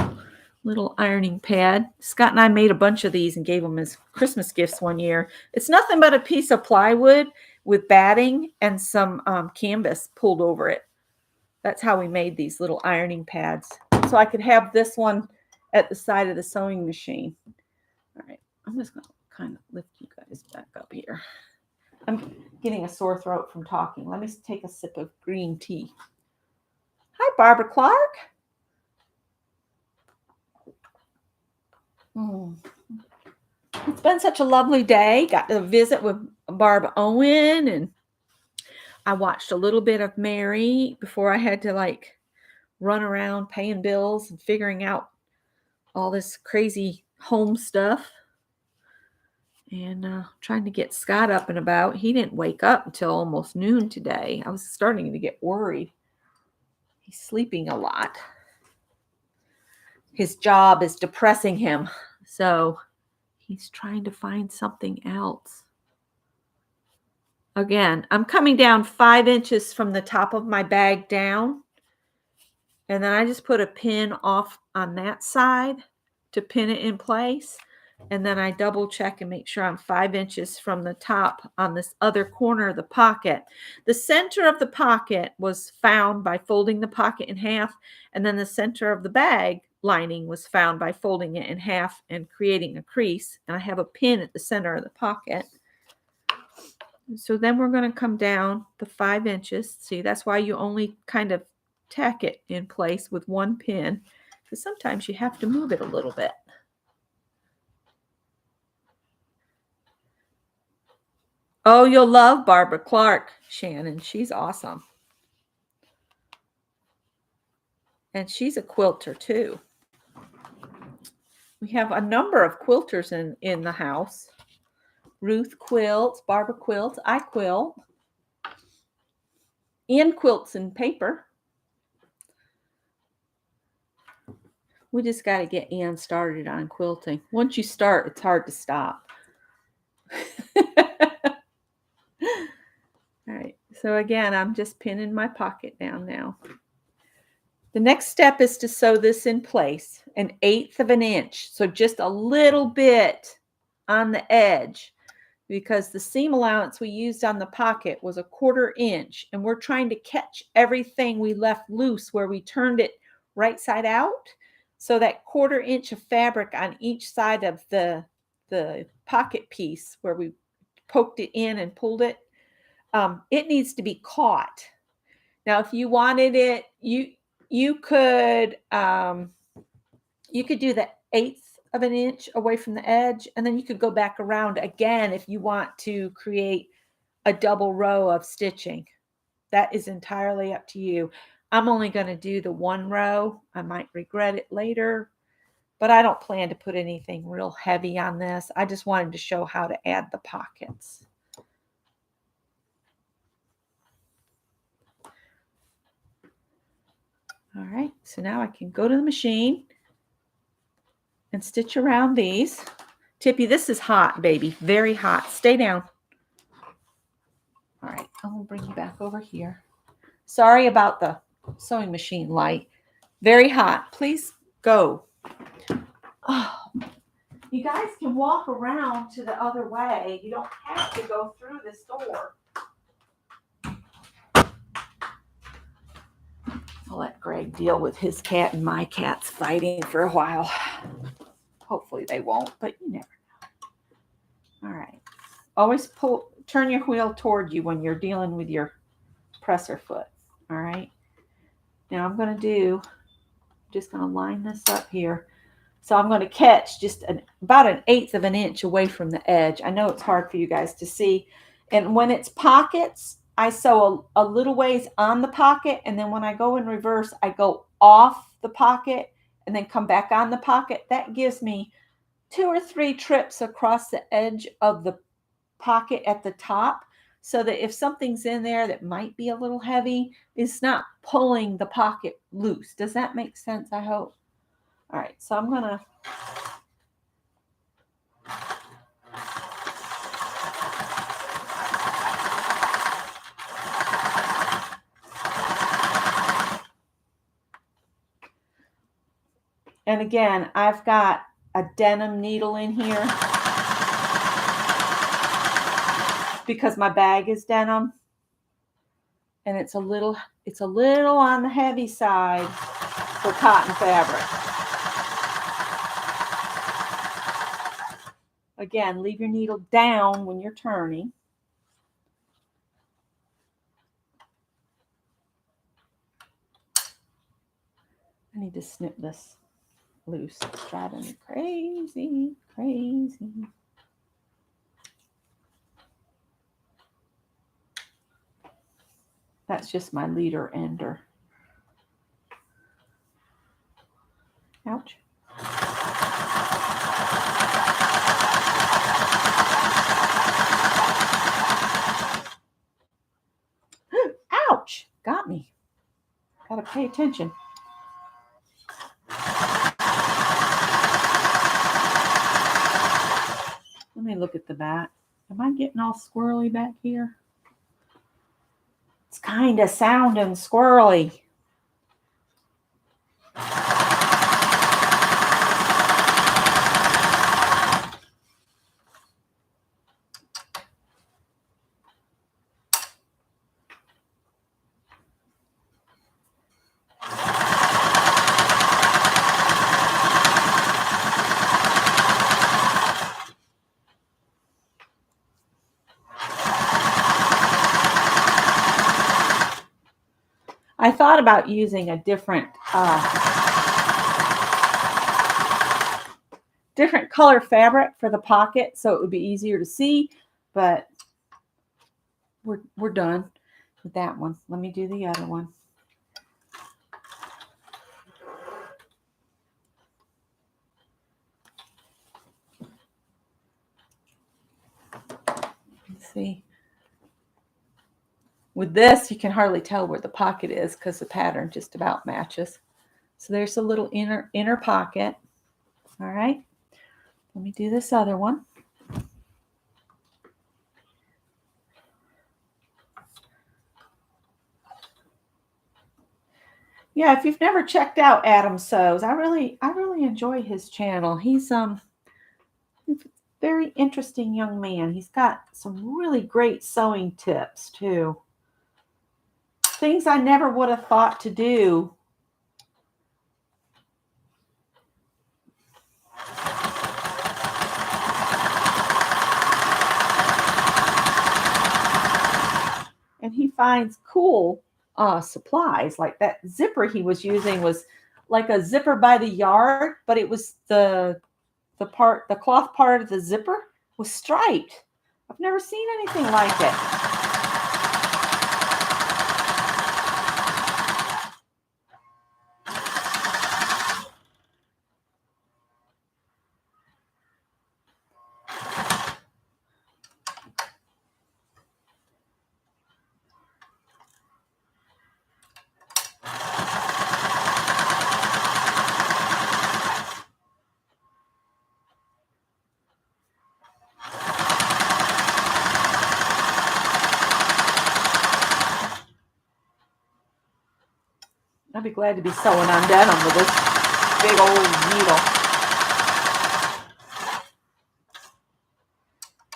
ironing pad. Scott and I made a bunch of these and gave them as Christmas gifts one year. It's nothing but a piece of plywood with batting and some canvas pulled over it. That's how we made these little ironing pads. So I could have this one at the side of the sewing machine. All right, I'm just going to kind of lift you guys back up here. I'm getting a sore throat from talking. Let me take a sip of green tea. Hi, Barbara Clark. It's been such a lovely day. Got to visit with Barb Owen, and I watched a little bit of Mary before I had to run around paying bills and figuring out all this crazy home stuff, and trying to get Scott up and about. He didn't wake up until almost noon today. I was starting to get worried. He's sleeping a lot. His job is depressing him, so he's trying to find something else. Again, I'm coming down 5 inches from the top of my bag down, and then I just put a pin off on that side to pin it in place, and then I double check and make sure I'm 5 inches from the top on this other corner of the pocket. The center of the pocket was found by folding the pocket in half, and then the center of the bag lining was found by folding it in half and creating a crease, and I have a pin at the center of the pocket. So then we're going to come down the 5 inches. See, that's why you only kind of tack it in place with one pin, because sometimes you have to move it a little bit. Oh, you'll love Barbara Clark, Shannon. She's awesome. And she's a quilter too. We have a number of quilters in the house. Ruth quilts, Barbara quilts, I quilt. Ann quilts in paper. We just got to get Ann started on quilting. Once you start, it's hard to stop. All right, so again, I'm just pinning my pocket down now. The next step is to sew this in place, 1/8 of an inch. So just a little bit on the edge, because the seam allowance we used on the pocket was 1/4 inch, and we're trying to catch everything we left loose where we turned it right side out. So that 1/4 inch of fabric on each side of the pocket piece where we poked it in and pulled it, it needs to be caught. Now, if you wanted it, you could do the 1/8 of an inch away from the edge, and then you could go back around again if you want to create a double row of stitching. That is entirely up to you. I'm only going to do the one row. I might regret it later, but I don't plan to put anything real heavy on this. I just wanted to show how to add the pockets. All right, so now I can go to the machine and stitch around these. Tippy, this is hot, baby, very hot. Stay down. All right, I'm gonna bring you back over here. Sorry about the sewing machine light. Very hot. Please go. Oh, you guys can walk around to the other way. You don't have to go through this door. I'll let Greg deal with his cat and my cats fighting for a while. Hopefully they won't, but you never know. All right. Always turn your wheel toward you when you're dealing with your presser foot. All right. Now I'm just going to line this up here. So I'm going to catch just about 1/8 of an inch away from the edge. I know it's hard for you guys to see. And when it's pockets, I sew a little ways on the pocket. And then when I go in reverse, I go off the pocket and then come back on the pocket. That gives me 2 or 3 trips across the edge of the pocket at the top, so that if something's in there that might be a little heavy, it's not pulling the pocket loose. Does that make sense? I hope. All right, so I'm going to and again, I've got a denim needle in here because my bag is denim, and it's a little on the heavy side for cotton fabric. Again, leave your needle down when you're turning. I need to snip this loose. It's driving me crazy, crazy. That's just my leader ender. Ouch. Ouch! Got me. Gotta pay attention. Let me look at the back. Am I getting all squirrely back here? It's kind of sounding squirrely. I thought about using a different color fabric for the pocket so it would be easier to see, but we're done with that one. Let me do the other one. Let's see. With this, you can hardly tell where the pocket is because the pattern just about matches. So there's a little inner pocket. All right. Let me do this other one. Yeah, if you've never checked out Adam Sews, I really enjoy his channel. He's a very interesting young man. He's got some really great sewing tips too. Things I never would have thought to do. And he finds cool supplies, like that zipper he was using was like a zipper by the yard, but it was the cloth part of the zipper was striped. I've never seen anything like it. I'd be glad to be sewing on denim with this big old needle.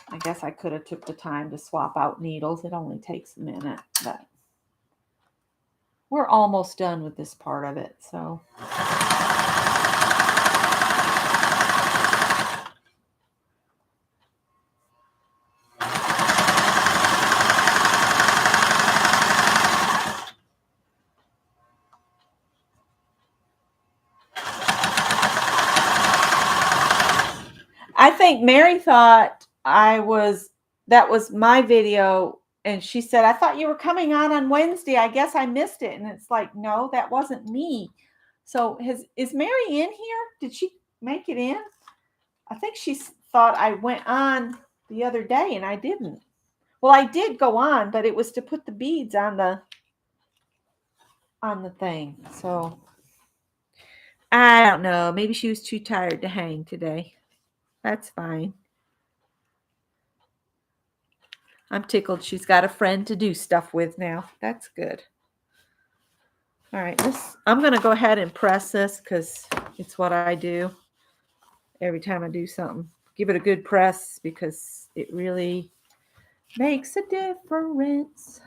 I guess I could have took the time to swap out needles. It only takes a minute, but we're almost done with this part of it, so. I think Mary thought that was my video, and she said, I thought you were coming on Wednesday. I guess I missed it. And it's like, no, that wasn't me. So is Mary in here? Did she make it in? I think she thought I went on the other day and I didn't. Well, I did go on, but it was to put the beads on the thing. So I don't know. Maybe she was too tired to hang today. That's fine. I'm tickled she's got a friend to do stuff with now. That's good. All right, I'm going to go ahead and press this because it's what I do every time I do something. Give it a good press because it really makes a difference.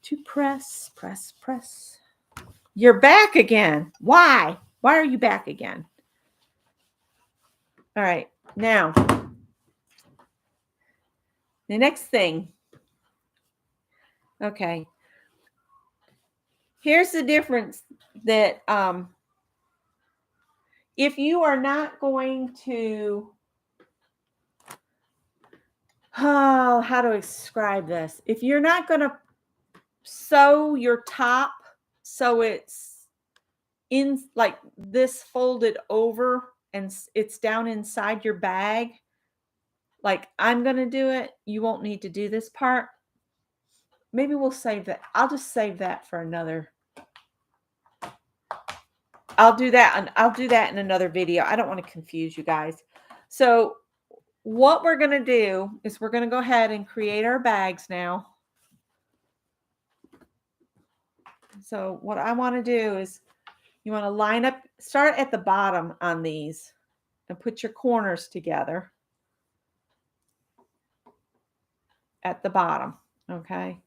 To press, press, press. You're back again. Why? Why are you back again? All right, now, the next thing. Okay. Here's the difference that if you are not going to, how to describe this? If you're not going to sew your top so it's in like this folded over and it's down inside your bag, like I'm going to do it, you won't need to do this part. Maybe we'll save that. I'll just save that for another. I'll do that in another video. I don't want to confuse you guys. So what we're going to do is we're going to go ahead and create our bags now. So what I want to do is you want to line up, start at the bottom on these and put your corners together at the bottom, okay?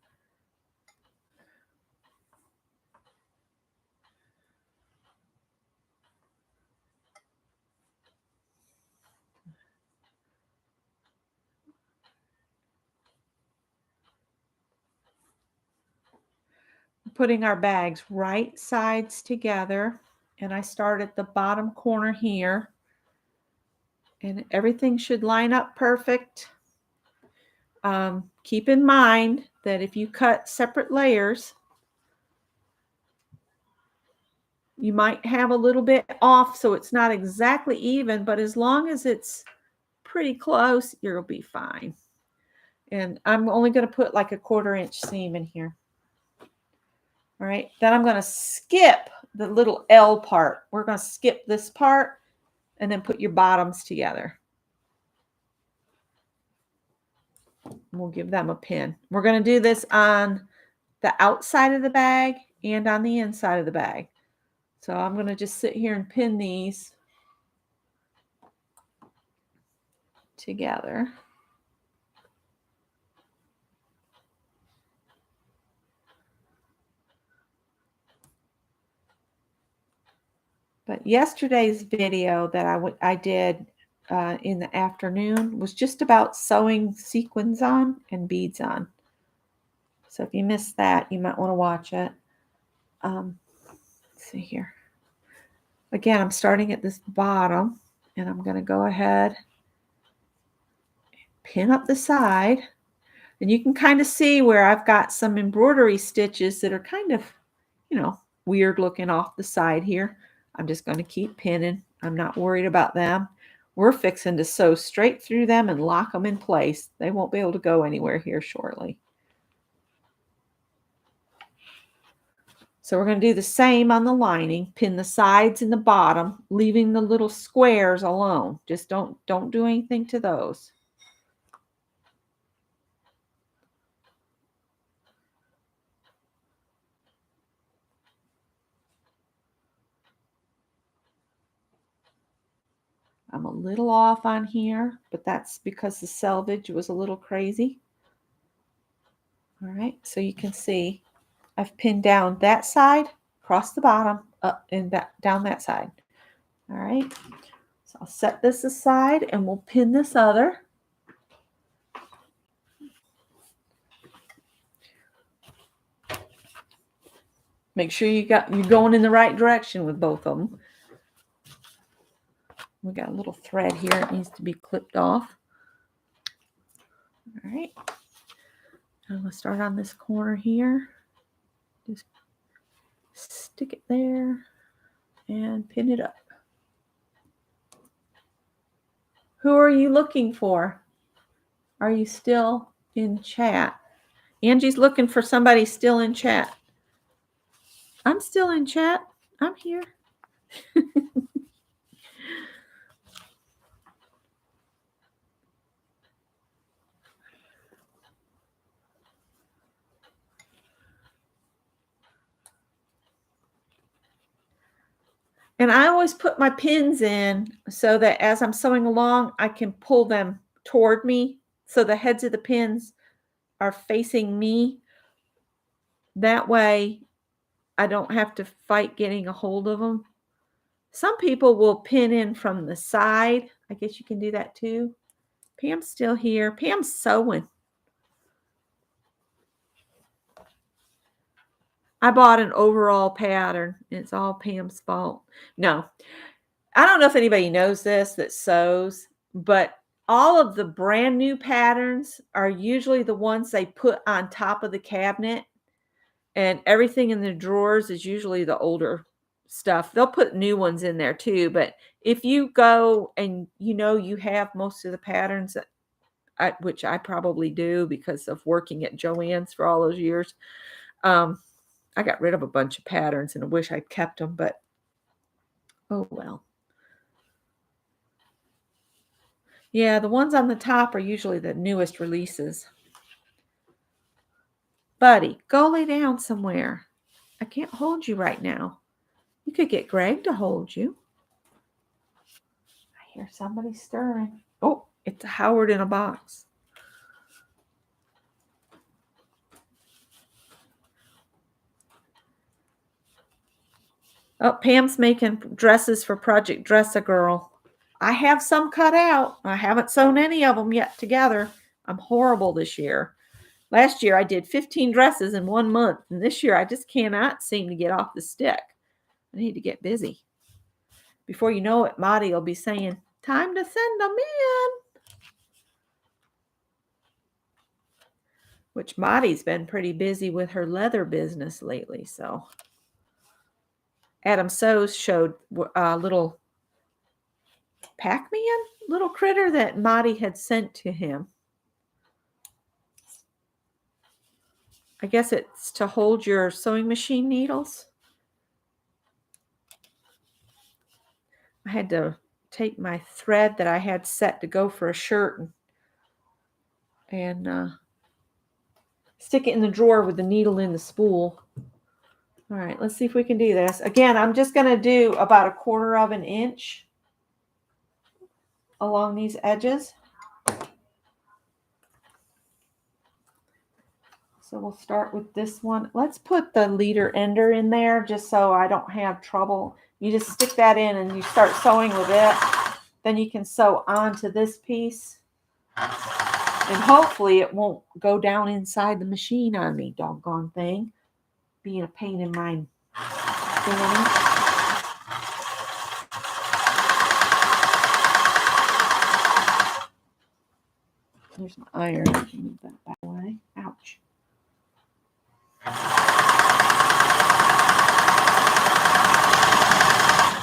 Putting our bags right sides together, and I start at the bottom corner here, and everything should line up perfect. Keep in mind that if you cut separate layers, you might have a little bit off, so it's not exactly even, but as long as it's pretty close, you'll be fine. And I'm only going to put like a 1/4 inch seam in here. All right, then I'm going to skip the little L part. We're going to skip this part and then put your bottoms together. We'll give them a pin. We're going to do this on the outside of the bag and on the inside of the bag. So I'm going to just sit here and pin these together. But yesterday's video that I did in the afternoon was just about sewing sequins on and beads on. So if you missed that, you might want to watch it. Let's see here. Again, I'm starting at this bottom, and I'm going to go ahead and pin up the side. And you can kind of see where I've got some embroidery stitches that are kind of, weird looking off the side here. I'm just going to keep pinning. I'm not worried about them. We're fixing to sew straight through them and lock them in place. They won't be able to go anywhere here shortly. So we're going to do the same on the lining. Pin the sides and the bottom, leaving the little squares alone. Just don't do anything to those. I'm a little off on here, but that's because the selvage was a little crazy. All right, so you can see I've pinned down that side, across the bottom, up and back, down that side. All right, so I'll set this aside and we'll pin this other. Make sure you're going in the right direction with both of them. We got a little thread here. It needs to be clipped off. All right. I'm going to start on this corner here. Just stick it there and pin it up. Who are you looking for? Are you still in chat? Angie's looking for somebody still in chat. I'm still in chat. I'm here. And I always put my pins in so that as I'm sewing along, I can pull them toward me. So the heads of the pins are facing me. That way I don't have to fight getting a hold of them. Some people will pin in from the side. I guess you can do that too. Pam's still here. Pam's sewing. I bought an overall pattern. It's all Pam's fault. No, I don't know if anybody knows this that sews, but all of the brand new patterns are usually the ones they put on top of the cabinet, and everything in the drawers is usually the older stuff. They'll put new ones in there too, but if you go and you have most of the patterns, which I probably do because of working at Joann's for all those years, I got rid of a bunch of patterns and I wish I'd kept them, but oh well. Yeah, the ones on the top are usually the newest releases. Buddy, go lay down somewhere. I can't hold you right now. You could get Greg to hold you. I hear somebody stirring. Oh, it's Howard in a box. Oh, Pam's making dresses for Project Dress-A-Girl. I have some cut out. I haven't sewn any of them yet together. I'm horrible this year. Last year I did 15 dresses in 1 month, and this year I just cannot seem to get off the stick. I need to get busy. Before you know it, Maddie will be saying, time to send them in. Which Maddie's been pretty busy with her leather business lately, so. Adam Sews showed a little Pac-Man, little critter that Maddie had sent to him. I guess it's to hold your sewing machine needles. I had to take my thread that I had set to go for a shirt and stick it in the drawer with the needle in the spool. All right, let's see if we can do this. Again, I'm just going to do about 1/4 of an inch along these edges. So we'll start with this one. Let's put the leader ender in there just so I don't have trouble. You just stick that in and you start sewing with it. Then you can sew onto this piece. And hopefully it won't go down inside the machine on me, doggone thing. Being a pain in my fanny. There's my iron. I can move that back away. Ouch.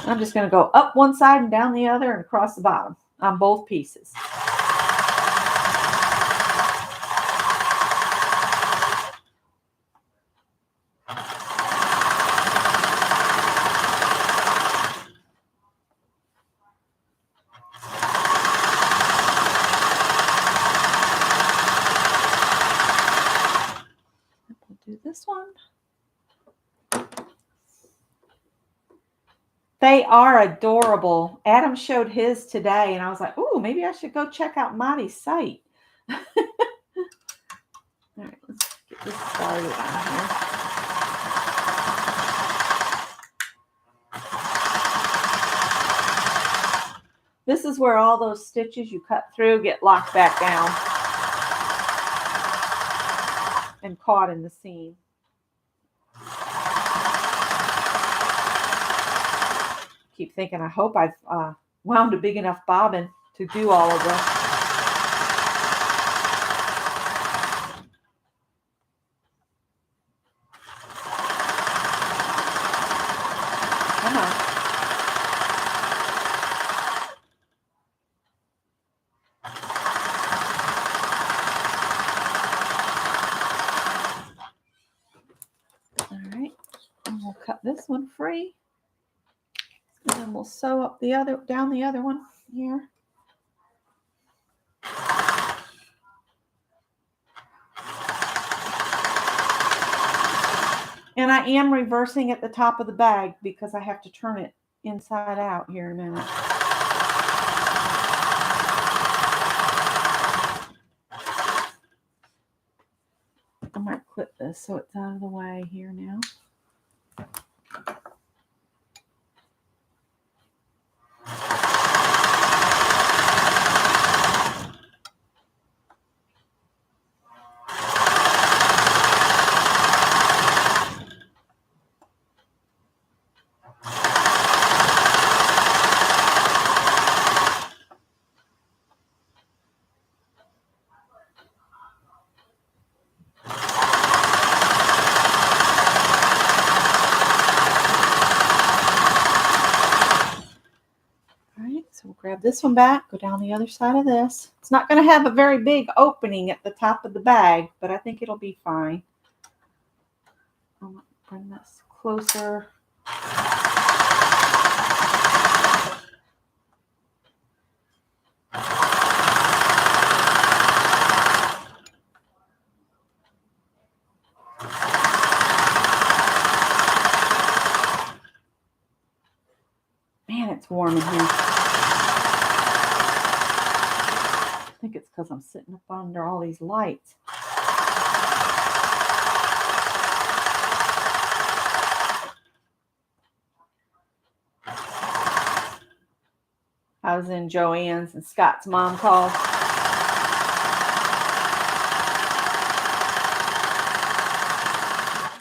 I'm just going to go up one side and down the other and across the bottom on both pieces. We'll do this one. They are adorable. Adam showed his today, and I was like, ooh, maybe I should go check out Marty's site. All right, let's get this started on here. This is where all those stitches you cut through get locked back down and caught in the seam. Keep thinking, I hope I've wound a big enough bobbin to do all of this. Come on. All right, and we'll cut this one free. And then we'll sew up down the other one here. And I am reversing at the top of the bag because I have to turn it inside out here in a minute. I might clip this so it's out of the way here now. So we'll grab this one back, go down the other side of this. It's not going to have a very big opening at the top of the bag, but I think it'll be fine. I'll bring this closer. Man, it's warm in here. I think it's because I'm sitting up under all these lights. I was in Joanne's and Scott's mom called.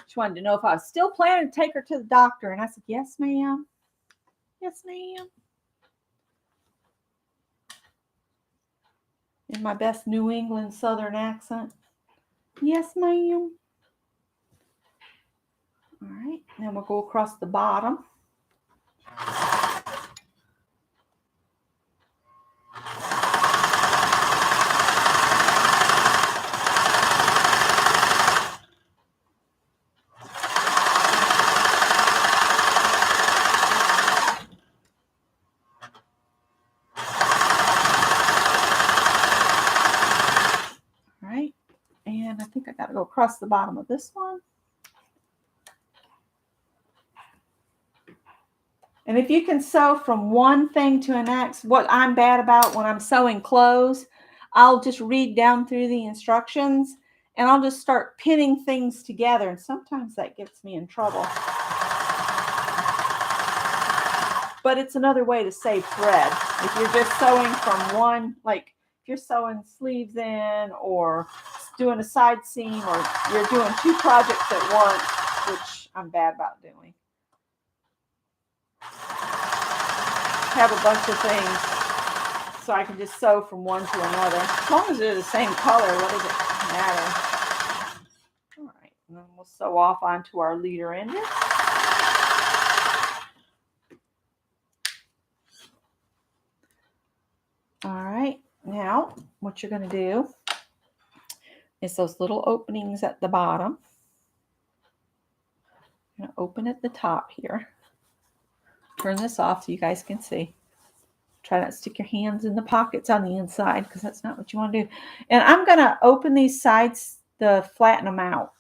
She wanted to know if I was still planning to take her to the doctor. And I said, yes, ma'am. Yes, ma'am. In my best New England Southern accent. Yes, ma'am. All right. Then we'll go across the bottom. And I think I got to go across the bottom of this one. And if you can sew from one thing to the next, what I'm bad about when I'm sewing clothes, I'll just read down through the instructions and I'll just start pinning things together. And sometimes that gets me in trouble. But it's another way to save thread. If you're just sewing from one, like if you're sewing sleeves in or doing a side seam or you're doing two projects at once, which I'm bad about doing. Have a bunch of things so I can just sew from one to another. As long as they're the same color, what does it matter? All right, and then we'll sew off onto our leader ender. All right, now what you're going to do is those little openings at the bottom. I'm going to open at the top here. Turn this off so you guys can see. Try not to stick your hands in the pockets on the inside because that's not what you want to do. And I'm going to open these sides to flatten them out.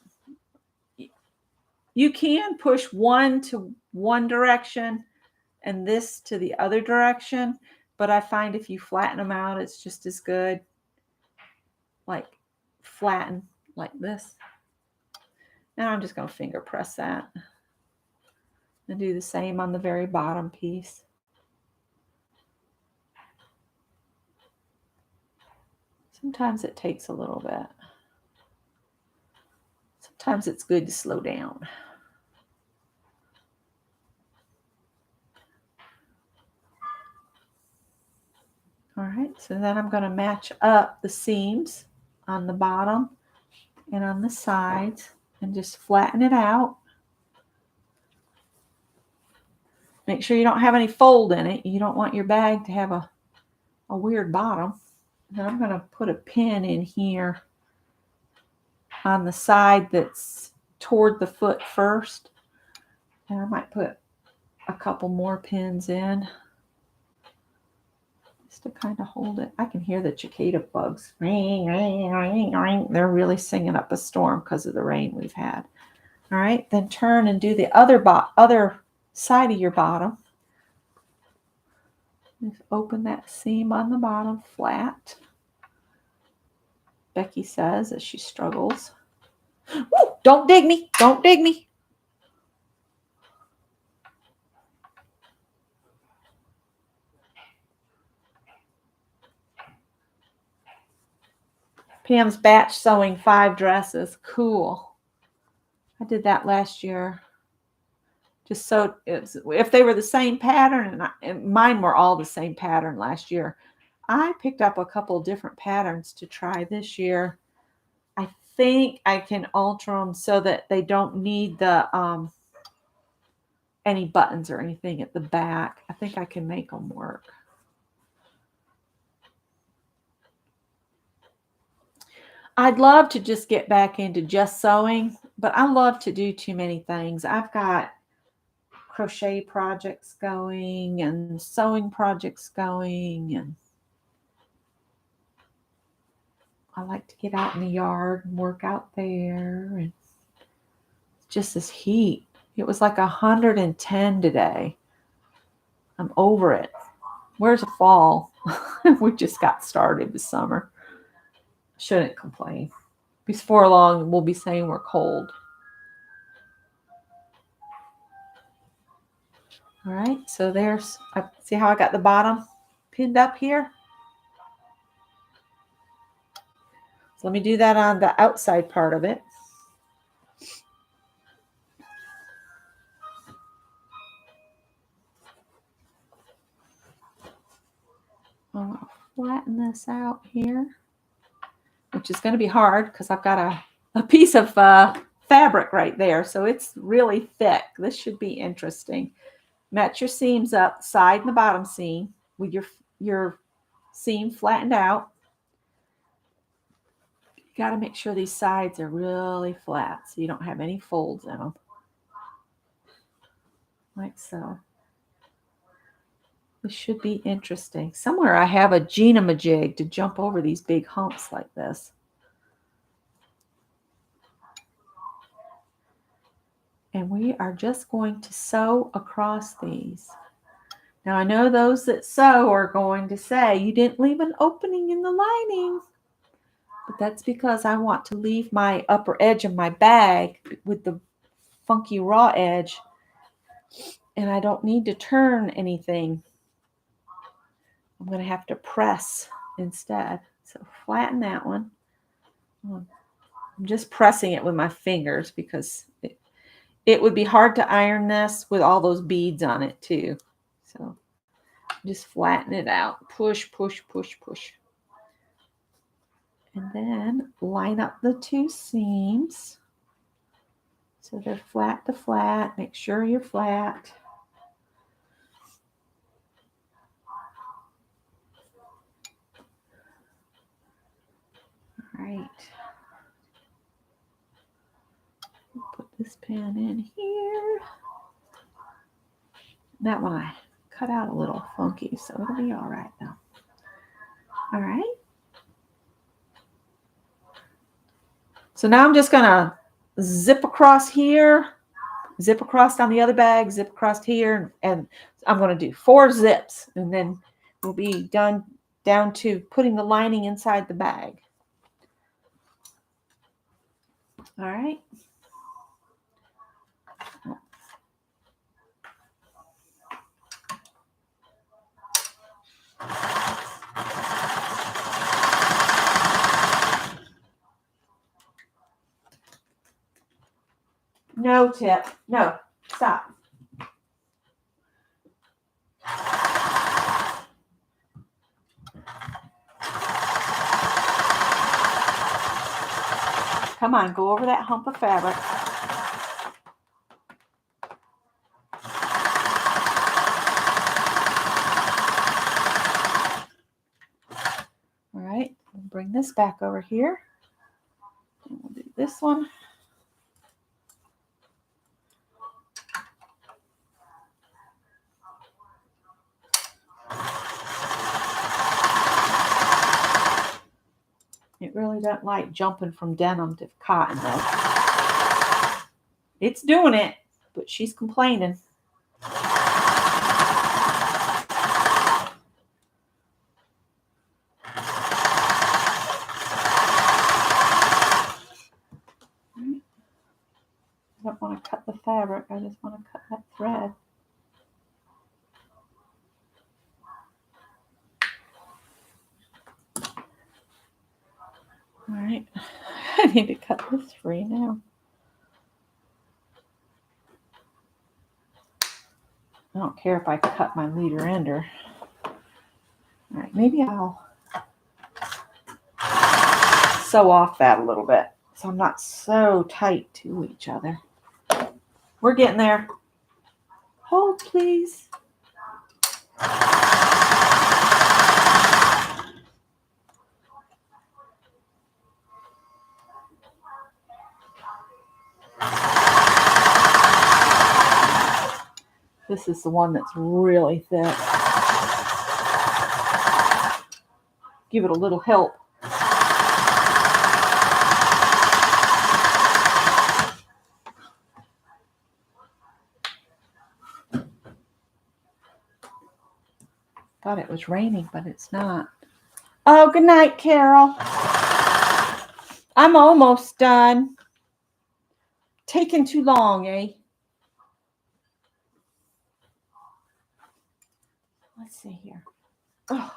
You can push one to one direction and this to the other direction, but I find if you flatten them out, it's just as good. Like flatten like this. Now I'm just going to finger press that and do the same on the very bottom piece. Sometimes it takes a little bit. Sometimes it's good to slow down. All right, so then I'm going to match up the seams on the bottom and on the sides and just flatten it out. Make sure you don't have any fold in it. You don't want your bag to have a weird bottom. Then I'm going to put a pin in here on the side that's toward the foot first. And I might put a couple more pins in just to kind of hold it. I can hear the cicada bugs. Ring, ring, ring, ring. They're really singing up a storm because of the rain we've had. All right, then turn and do the other side of your bottom. Just open that seam on the bottom flat. Becky says as she struggles. Woo, don't dig me. Don't dig me. Pam's batch sewing 5 dresses. Cool. I did that last year. Just so if they were the same pattern, and mine were all the same pattern last year, I picked up a couple different patterns to try this year. I think I can alter them so that they don't need the any buttons or anything at the back. I think I can make them work. I'd love to just get back into just sewing, but I love to do too many things. I've got crochet projects going and sewing projects going, and I like to get out in the yard and work out there. And just this heat. It was like 110 today. I'm over it. Where's the fall? We just got started this summer. Shouldn't complain. Before long, we'll be saying we're cold. All right, so there's, see how I got the bottom pinned up here? So let me do that on the outside part of it. I'll flatten this out here, which is going to be hard because I've got a piece of fabric right there, so it's really thick. This should be interesting. Match your seams up, side and the bottom seam, with your seam flattened out. You got to make sure these sides are really flat so you don't have any folds in them. Like so. This should be interesting. Somewhere I have a jig to jump over these big humps like this. And we are just going to sew across these. Now I know those that sew are going to say, you didn't leave an opening in the lining. But that's because I want to leave my upper edge of my bag with the funky raw edge. And I don't need to turn anything. I'm going to have to press instead. So flatten that one. I'm just pressing it with my fingers because it would be hard to iron this with all those beads on it too. So just flatten it out. Push, push, push, push. And then line up the 2 seams. So they're flat to flat. Make sure you're flat. All right. Put this pin in here. That one I cut out a little funky, so it'll be all right though. All right. So now I'm just going to zip across here, zip across on the other bag, zip across here, and I'm going to do 4 zips, and then we'll be down to putting the lining inside the bag. All right. No, Tip. No. Stop. Come on, go over that hump of fabric. All right, we'll bring this back over here. And we'll do this one. It really doesn't like jumping from denim to cotton though. It's doing it, but she's complaining. I don't want to cut the fabric, I just want to cut that thread. All right, I need to cut this free now. I don't care if I cut my leader ender. All right, maybe I'll sew off that a little bit so I'm not so tight to each other. We're getting there. Hold, please. This is the one that's really thick. Give it a little help. Thought it was raining, but it's not. Oh, good night, Carol. I'm almost done. Taking too long, eh? Let's see here. Oh.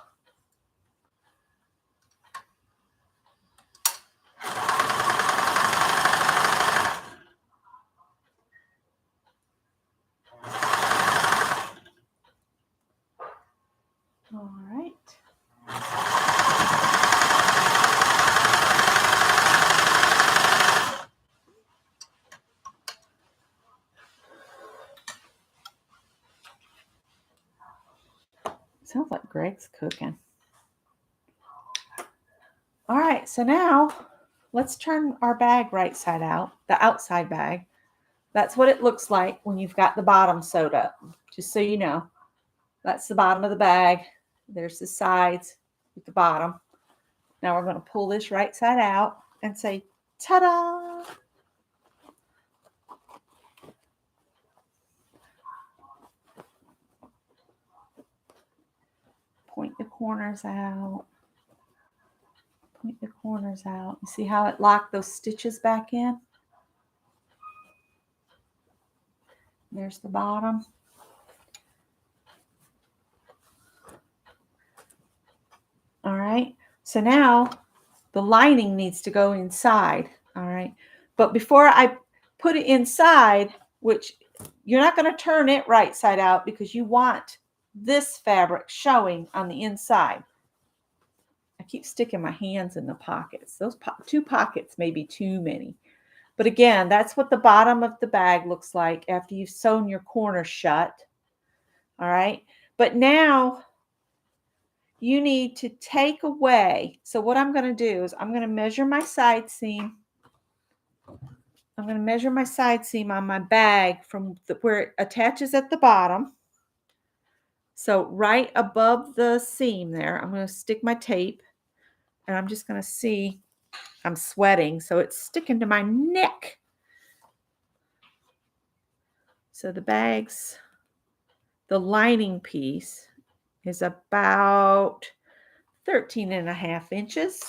All right. Sounds like Greg's cooking. All right, so now let's turn our bag right side out, the outside bag. That's what it looks like when you've got the bottom sewed up, just so you know. That's the bottom of the bag. There's the sides with the bottom. Now we're going to pull this right side out and say, ta-da! Point the corners out. Point the corners out. You see how it locked those stitches back in? There's the bottom. All right, so now the lining needs to go inside. All right, but before I put it inside, which you're not going to turn it right side out because you want this fabric showing on the inside. I keep sticking my hands in the pockets. Those 2 pockets may be too many. But again, that's what the bottom of the bag looks like after you've sewn your corners shut. All right. But now you need to take away. So what I'm going to do is I'm going to measure my side seam. I'm going to measure my side seam on my bag from where it attaches at the bottom. So right above the seam there, I'm going to stick my tape. And I'm just going to see, I'm sweating, so it's sticking to my neck. So the bag's the lining piece is about 13.5 inches.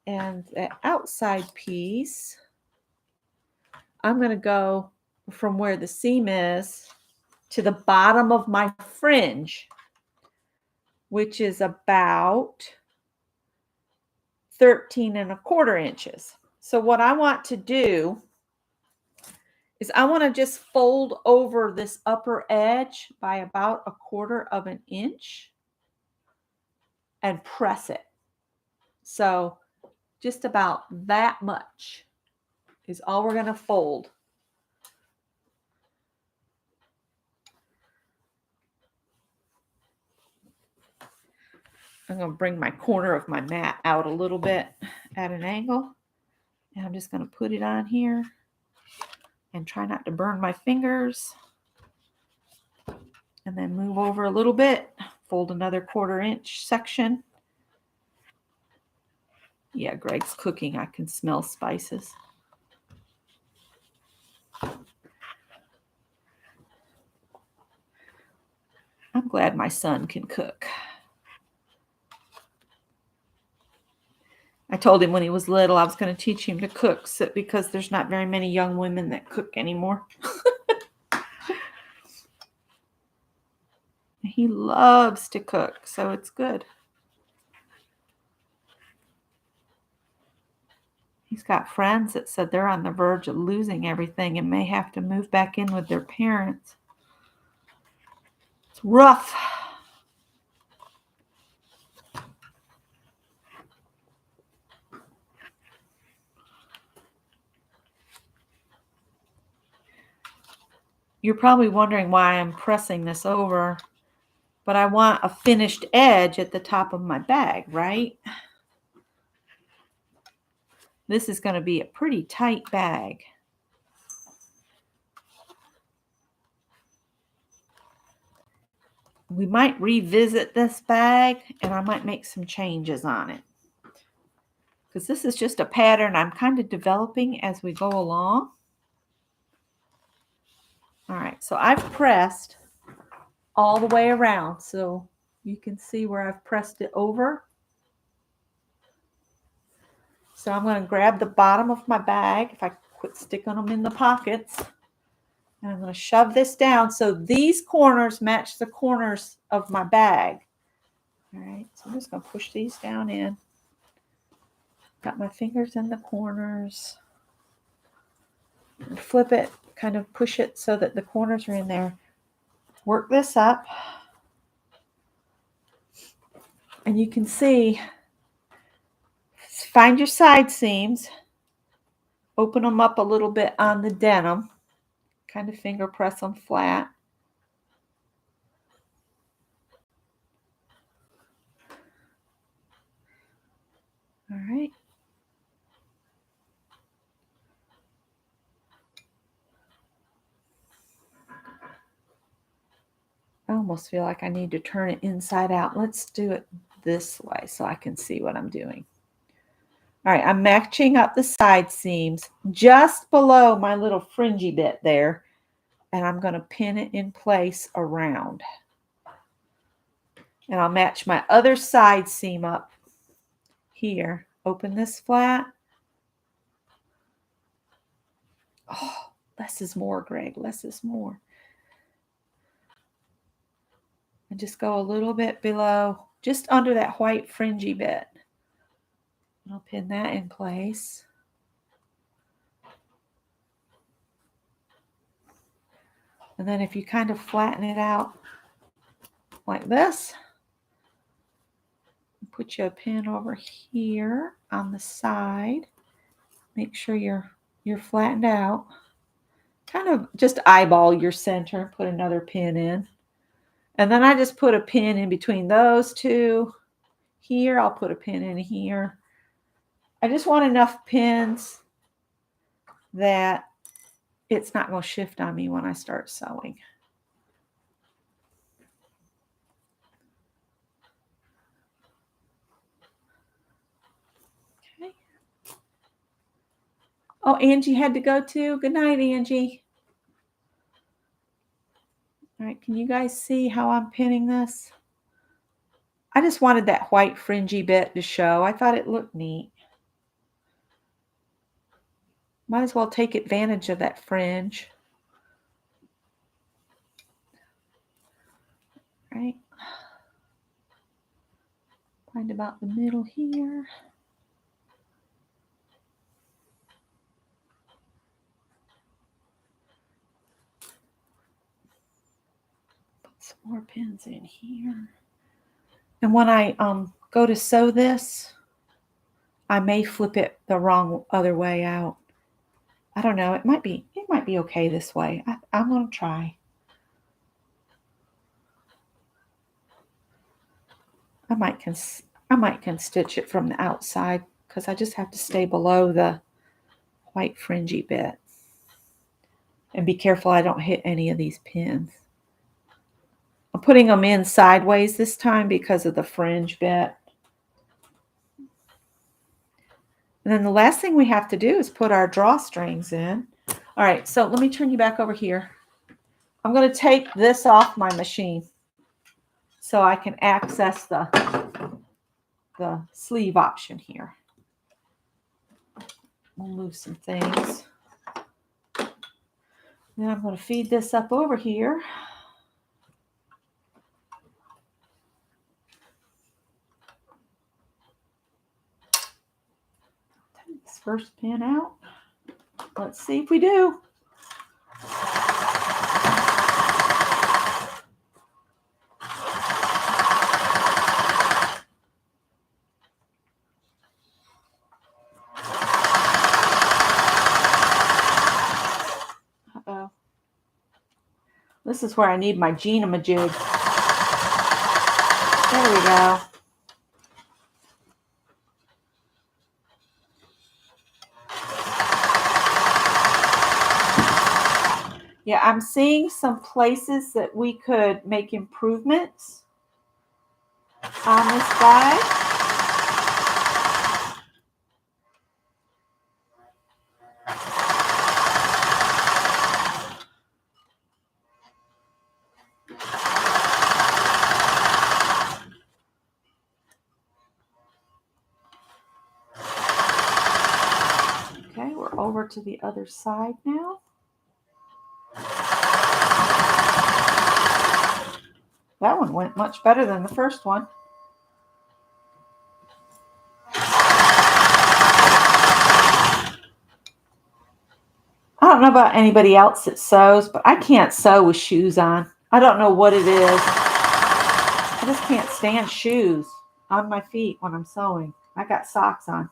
And the outside piece, I'm going to go from where the seam is to the bottom of my fringe, which is about 13.25 inches. So what I want to do is I want to just fold over this upper edge by about 1/4 inch and press it. So just about that much is all we're going to fold. I'm going to bring my corner of my mat out a little bit at an angle. And I'm just going to put it on here and try not to burn my fingers. And then move over a little bit, fold another 1/4 inch section. Yeah, Greg's cooking. I can smell spices. I'm glad my son can cook. I told him when he was little I was going to teach him to cook because there's not very many young women that cook anymore. He loves to cook, so it's good. He's got friends that said they're on the verge of losing everything and may have to move back in with their parents. It's rough. You're probably wondering why I'm pressing this over, but I want a finished edge at the top of my bag, right? This is going to be a pretty tight bag. We might revisit this bag and I might make some changes on it, because this is just a pattern I'm kind of developing as we go along. All right, so I've pressed all the way around, so you can see where I've pressed it over. So I'm going to grab the bottom of my bag, if I quit sticking them in the pockets, and I'm going to shove this down so these corners match the corners of my bag. All right, so I'm just going to push these down in. Got my fingers in the corners. And flip it, kind of push it so that the corners are in there. Work this up. And you can see, find your side seams. Open them up a little bit on the denim. Kind of finger press them flat. All right. I almost feel like I need to turn it inside out. Let's do it this way so I can see what I'm doing. All right, I'm matching up the side seams just below my little fringy bit there, and I'm going to pin it in place around. And I'll match my other side seam up here. Open this flat. Oh, less is more, Greg. Less is more. And just go a little bit below, just under that white fringy bit. I'll pin that in place. And then if you kind of flatten it out like this, put you a pin over here on the side. Make sure you're flattened out. Kind of just eyeball your center, put another pin in. And then I just put a pin in between those two. Here, I'll put a pin in here. I just want enough pins that it's not going to shift on me when I start sewing. Okay. Oh, Angie had to go too. Good night, Angie. can you guys see how I'm pinning this? I just wanted that white fringy bit to show. I thought it looked neat. Might as well take advantage of that fringe. Right? Find about the middle here. Put some more pins in here. And when I go to sew this, I may flip it the wrong other way out. I don't know. It might be okay this way. I'm going to try. I might can stitch it from the outside because I just have to stay below the white fringy bit. And be careful I don't hit any of these pins. I'm putting them in sideways this time because of the fringe bit. And then the last thing we have to do is put our drawstrings in. All right, so let me turn you back over here. I'm going to take this off my machine so I can access the sleeve option here. We'll move some things. Then I'm going to feed this up over here. Take this first pin out. Let's see if we do. Uh-oh. This is where I need my Gina-majig. There we go. Yeah, I'm seeing some places that we could make improvements on this bag. Okay, we're over to the other side now. That one went much better than the first one. I don't know about anybody else that sews, but I can't sew with shoes on. I don't know what it is. I just can't stand shoes on my feet when I'm sewing. I got socks on.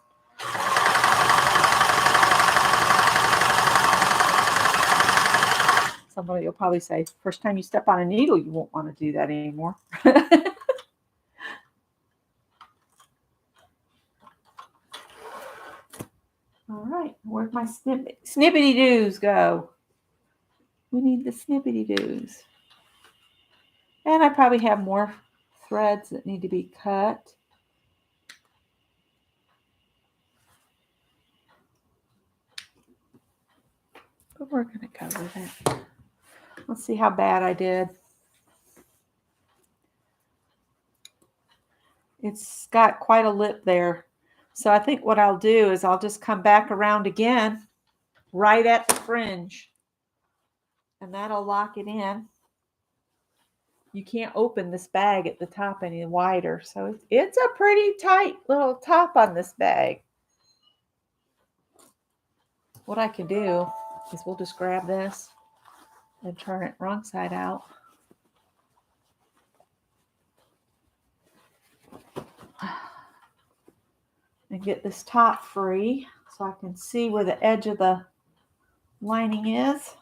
Somebody will probably say, first time you step on a needle, you won't want to do that anymore. All right, where'd my snippety doos go? We need the snippety doos. And I probably have more threads that need to be cut. But we're going to go with it. Let's see how bad I did. It's got quite a lip there. So I think what I'll do is I'll just come back around again right at the fringe. And that'll lock it in. You can't open this bag at the top any wider. So it's a pretty tight little top on this bag. What I can do is we'll just grab this and turn it wrong side out. And get this top free so I can see where the edge of the lining is.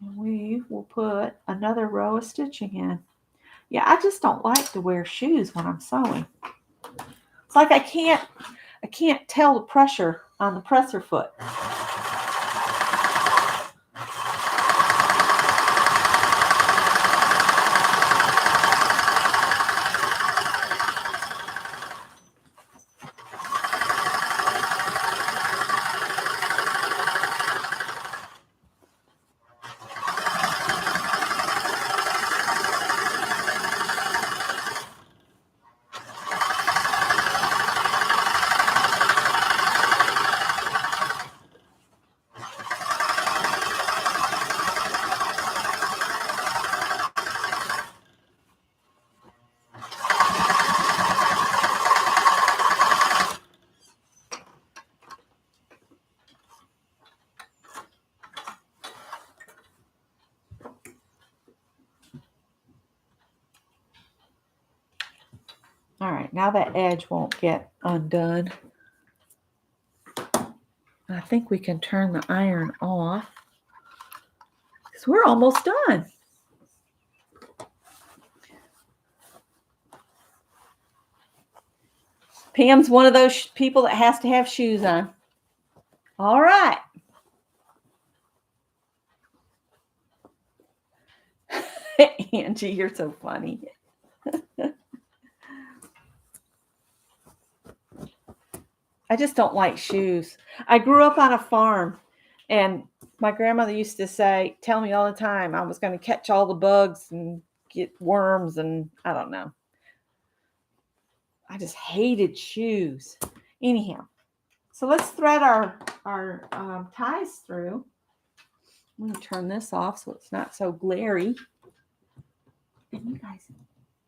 And we will put another row of stitching in. Yeah, I just don't like to wear shoes when I'm sewing. It's like I can't tell the pressure on the presser foot. right, now that edge won't get undone. I think we can turn the iron off because we're almost done. Pam's one of those people that has to have shoes on. All right. Angie, you're so funny. I just don't like shoes. I grew up on a farm, and my grandmother used to tell me all the time I was going to catch all the bugs and get worms, and I don't know. I just hated shoes. Anyhow, so let's thread our ties through. I'm going to turn this off so it's not so glary. And you guys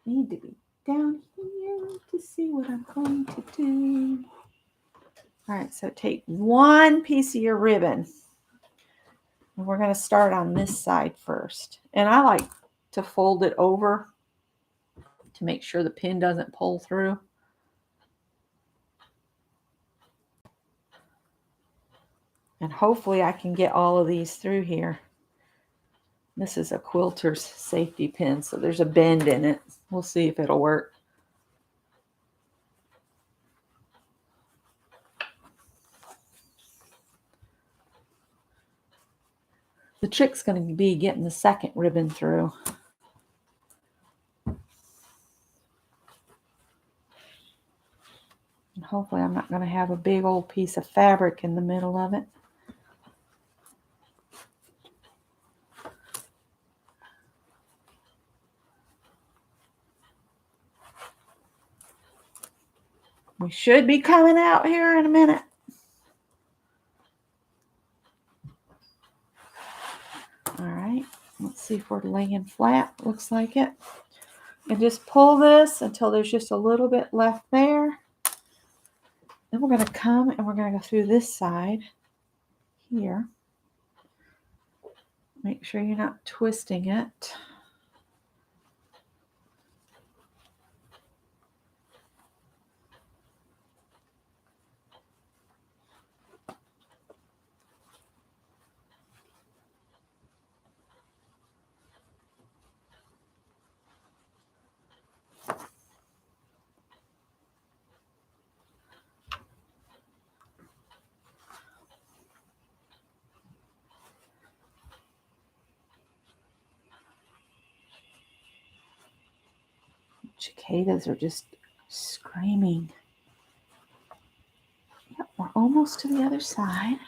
need to be down here to see what I'm going to do. All right, so take one piece of your ribbon. And we're going to start on this side first. And I like to fold it over to make sure the pin doesn't pull through. And hopefully I can get all of these through here. This is a quilter's safety pin, so there's a bend in it. We'll see if it'll work. The trick's going to be getting the second ribbon through. And hopefully I'm not going to have a big old piece of fabric in the middle of it. We should be coming out here in a minute. All right, let's see if we're laying flat. Looks like it. And just pull this until there's just a little bit left there. Then we're going to come and we're going to go through this side here. Make sure you're not twisting it. Cicadas are just screaming. Yep, we're almost to the other side.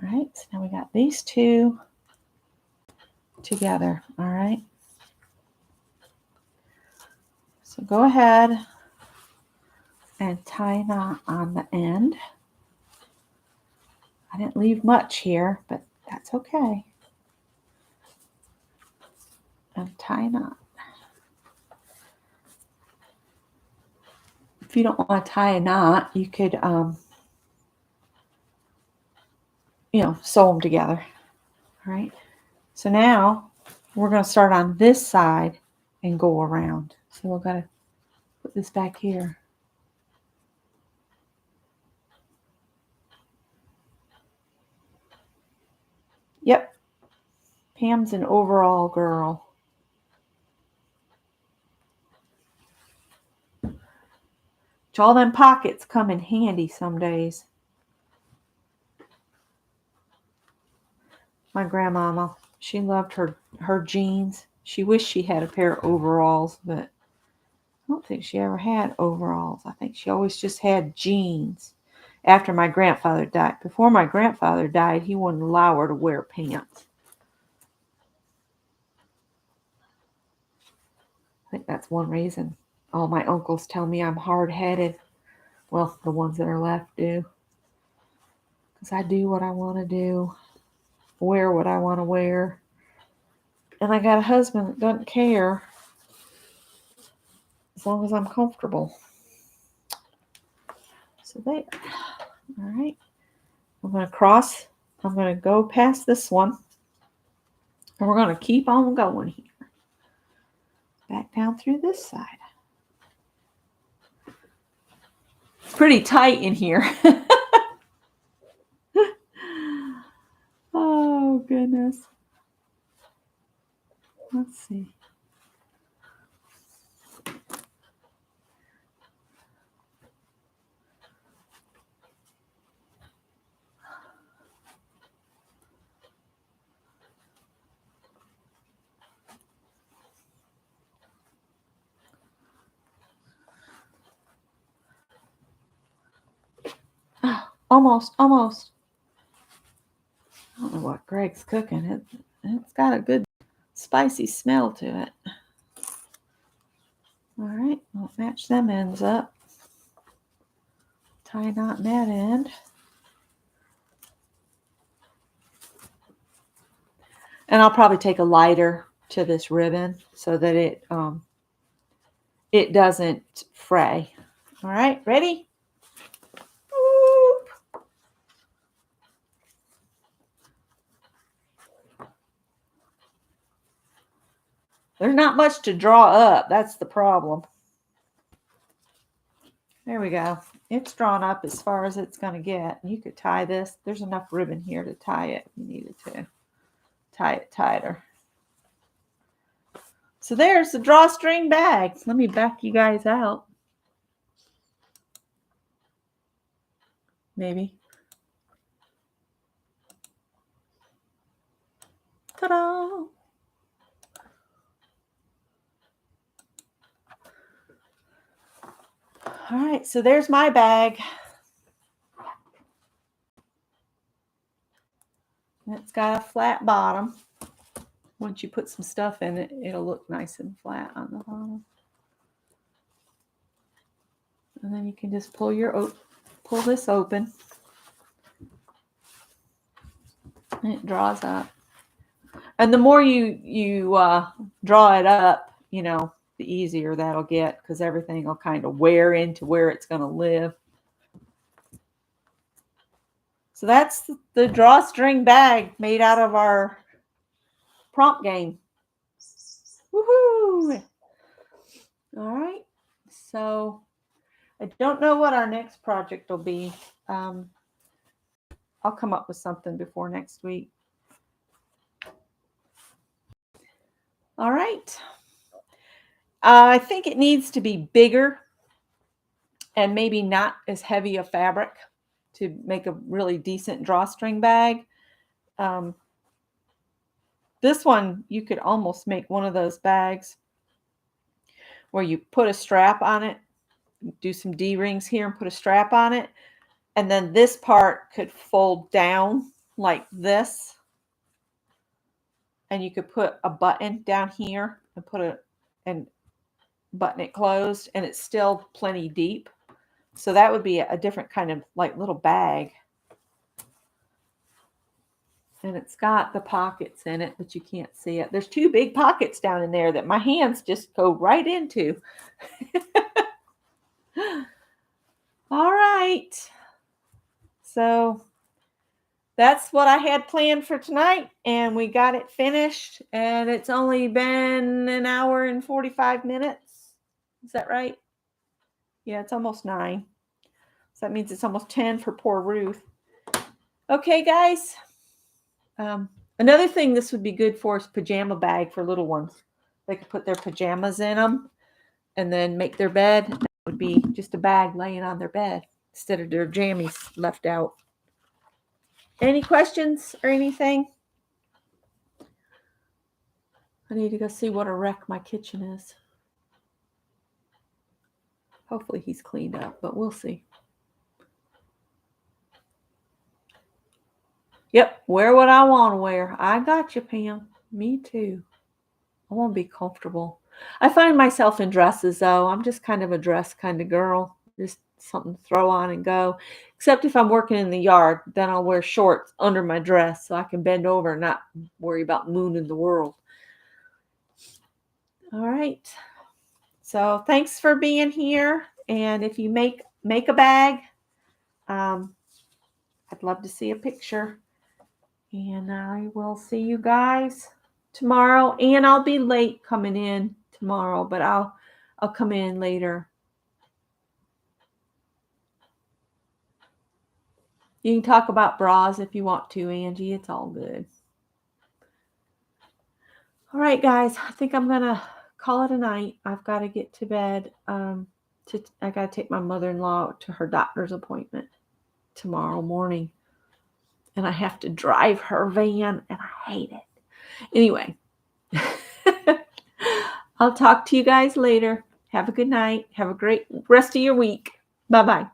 All right, so now we got these two together. All right. So go ahead and tie a knot on the end. I didn't leave much here, but that's okay. And tie a knot. If you don't want to tie a knot, you could, sew them together. All right. So now we're going to start on this side and go around. So we're going to put this back here. Yep. Pam's an overall girl. All them pockets come in handy some days. My grandmama, she loved her jeans. She wished she had a pair of overalls, but I don't think she ever had overalls. I think she always just had jeans after my grandfather died. Before my grandfather died, he wouldn't allow her to wear pants. I think that's one reason. All my uncles tell me I'm hard-headed. Well, the ones that are left do. Because I do what I want to do. Wear what I want to wear. And I got a husband that doesn't care as long as I'm comfortable. So there. All right. I'm going to go past this one. And we're going to keep on going here. Back down through this side. It's pretty tight in here. Oh, goodness. Let's see. Almost. I don't know what Greg's cooking. It's got a good spicy smell to it. All right, I'll match them ends up. Tie knot in that end. And I'll probably take a lighter to this ribbon so that it doesn't fray. All right, ready? Whoop. There's not much to draw up. That's the problem. There we go. It's drawn up as far as it's going to get. You could tie this. There's enough ribbon here to tie it if you needed to. Tie it tighter. So there's the drawstring bag. Let me back you guys out. Maybe. Ta-da! All right, so there's my bag. It's got a flat bottom. Once you put some stuff in it, it'll look nice and flat on the bottom. And then you can just pull this open. And it draws up. And the more you draw it up, the easier that'll get because everything will kind of wear into where it's going to live. So that's the drawstring bag made out of our prompt game. Woohoo! All right. So I don't know what our next project will be. I'll come up with something before next week. All right. I think it needs to be bigger and maybe not as heavy a fabric to make a really decent drawstring bag. This one, you could almost make one of those bags where you put a strap on it, do some D-rings here and put a strap on it. And then this part could fold down like this. And you could put a button down here and button it closed, and it's still plenty deep. So that would be a different kind of like little bag. And it's got the pockets in it, but you can't see it. There's two big pockets down in there that my hands just go right into. All right. So that's what I had planned for tonight, and we got it finished, and it's only been an hour and 45 minutes. Is that right? Yeah, it's almost 9. So that means it's almost 10 for poor Ruth. Okay, guys. Another thing this would be good for is pajama bag for little ones. They could put their pajamas in them and then make their bed. That would be just a bag laying on their bed instead of their jammies left out. Any questions or anything? I need to go see what a wreck my kitchen is. Hopefully he's cleaned up, but we'll see. Yep, wear what I want to wear. I got you, Pam. Me too. I want to be comfortable. I find myself in dresses, though. I'm just kind of a dress kind of girl. Just something to throw on and go. Except if I'm working in the yard, then I'll wear shorts under my dress so I can bend over and not worry about mooning the world. All right. So thanks for being here. And if you make a bag, I'd love to see a picture. And I will see you guys tomorrow. And I'll be late coming in tomorrow, but I'll come in later. You can talk about bras if you want to, Angie. It's all good. All right, guys. I think I'm going to call it a night. I've got to get to bed. I got to take my mother-in-law to her doctor's appointment tomorrow morning. And I have to drive her van, and I hate it. Anyway, I'll talk to you guys later. Have a good night. Have a great rest of your week. Bye-bye.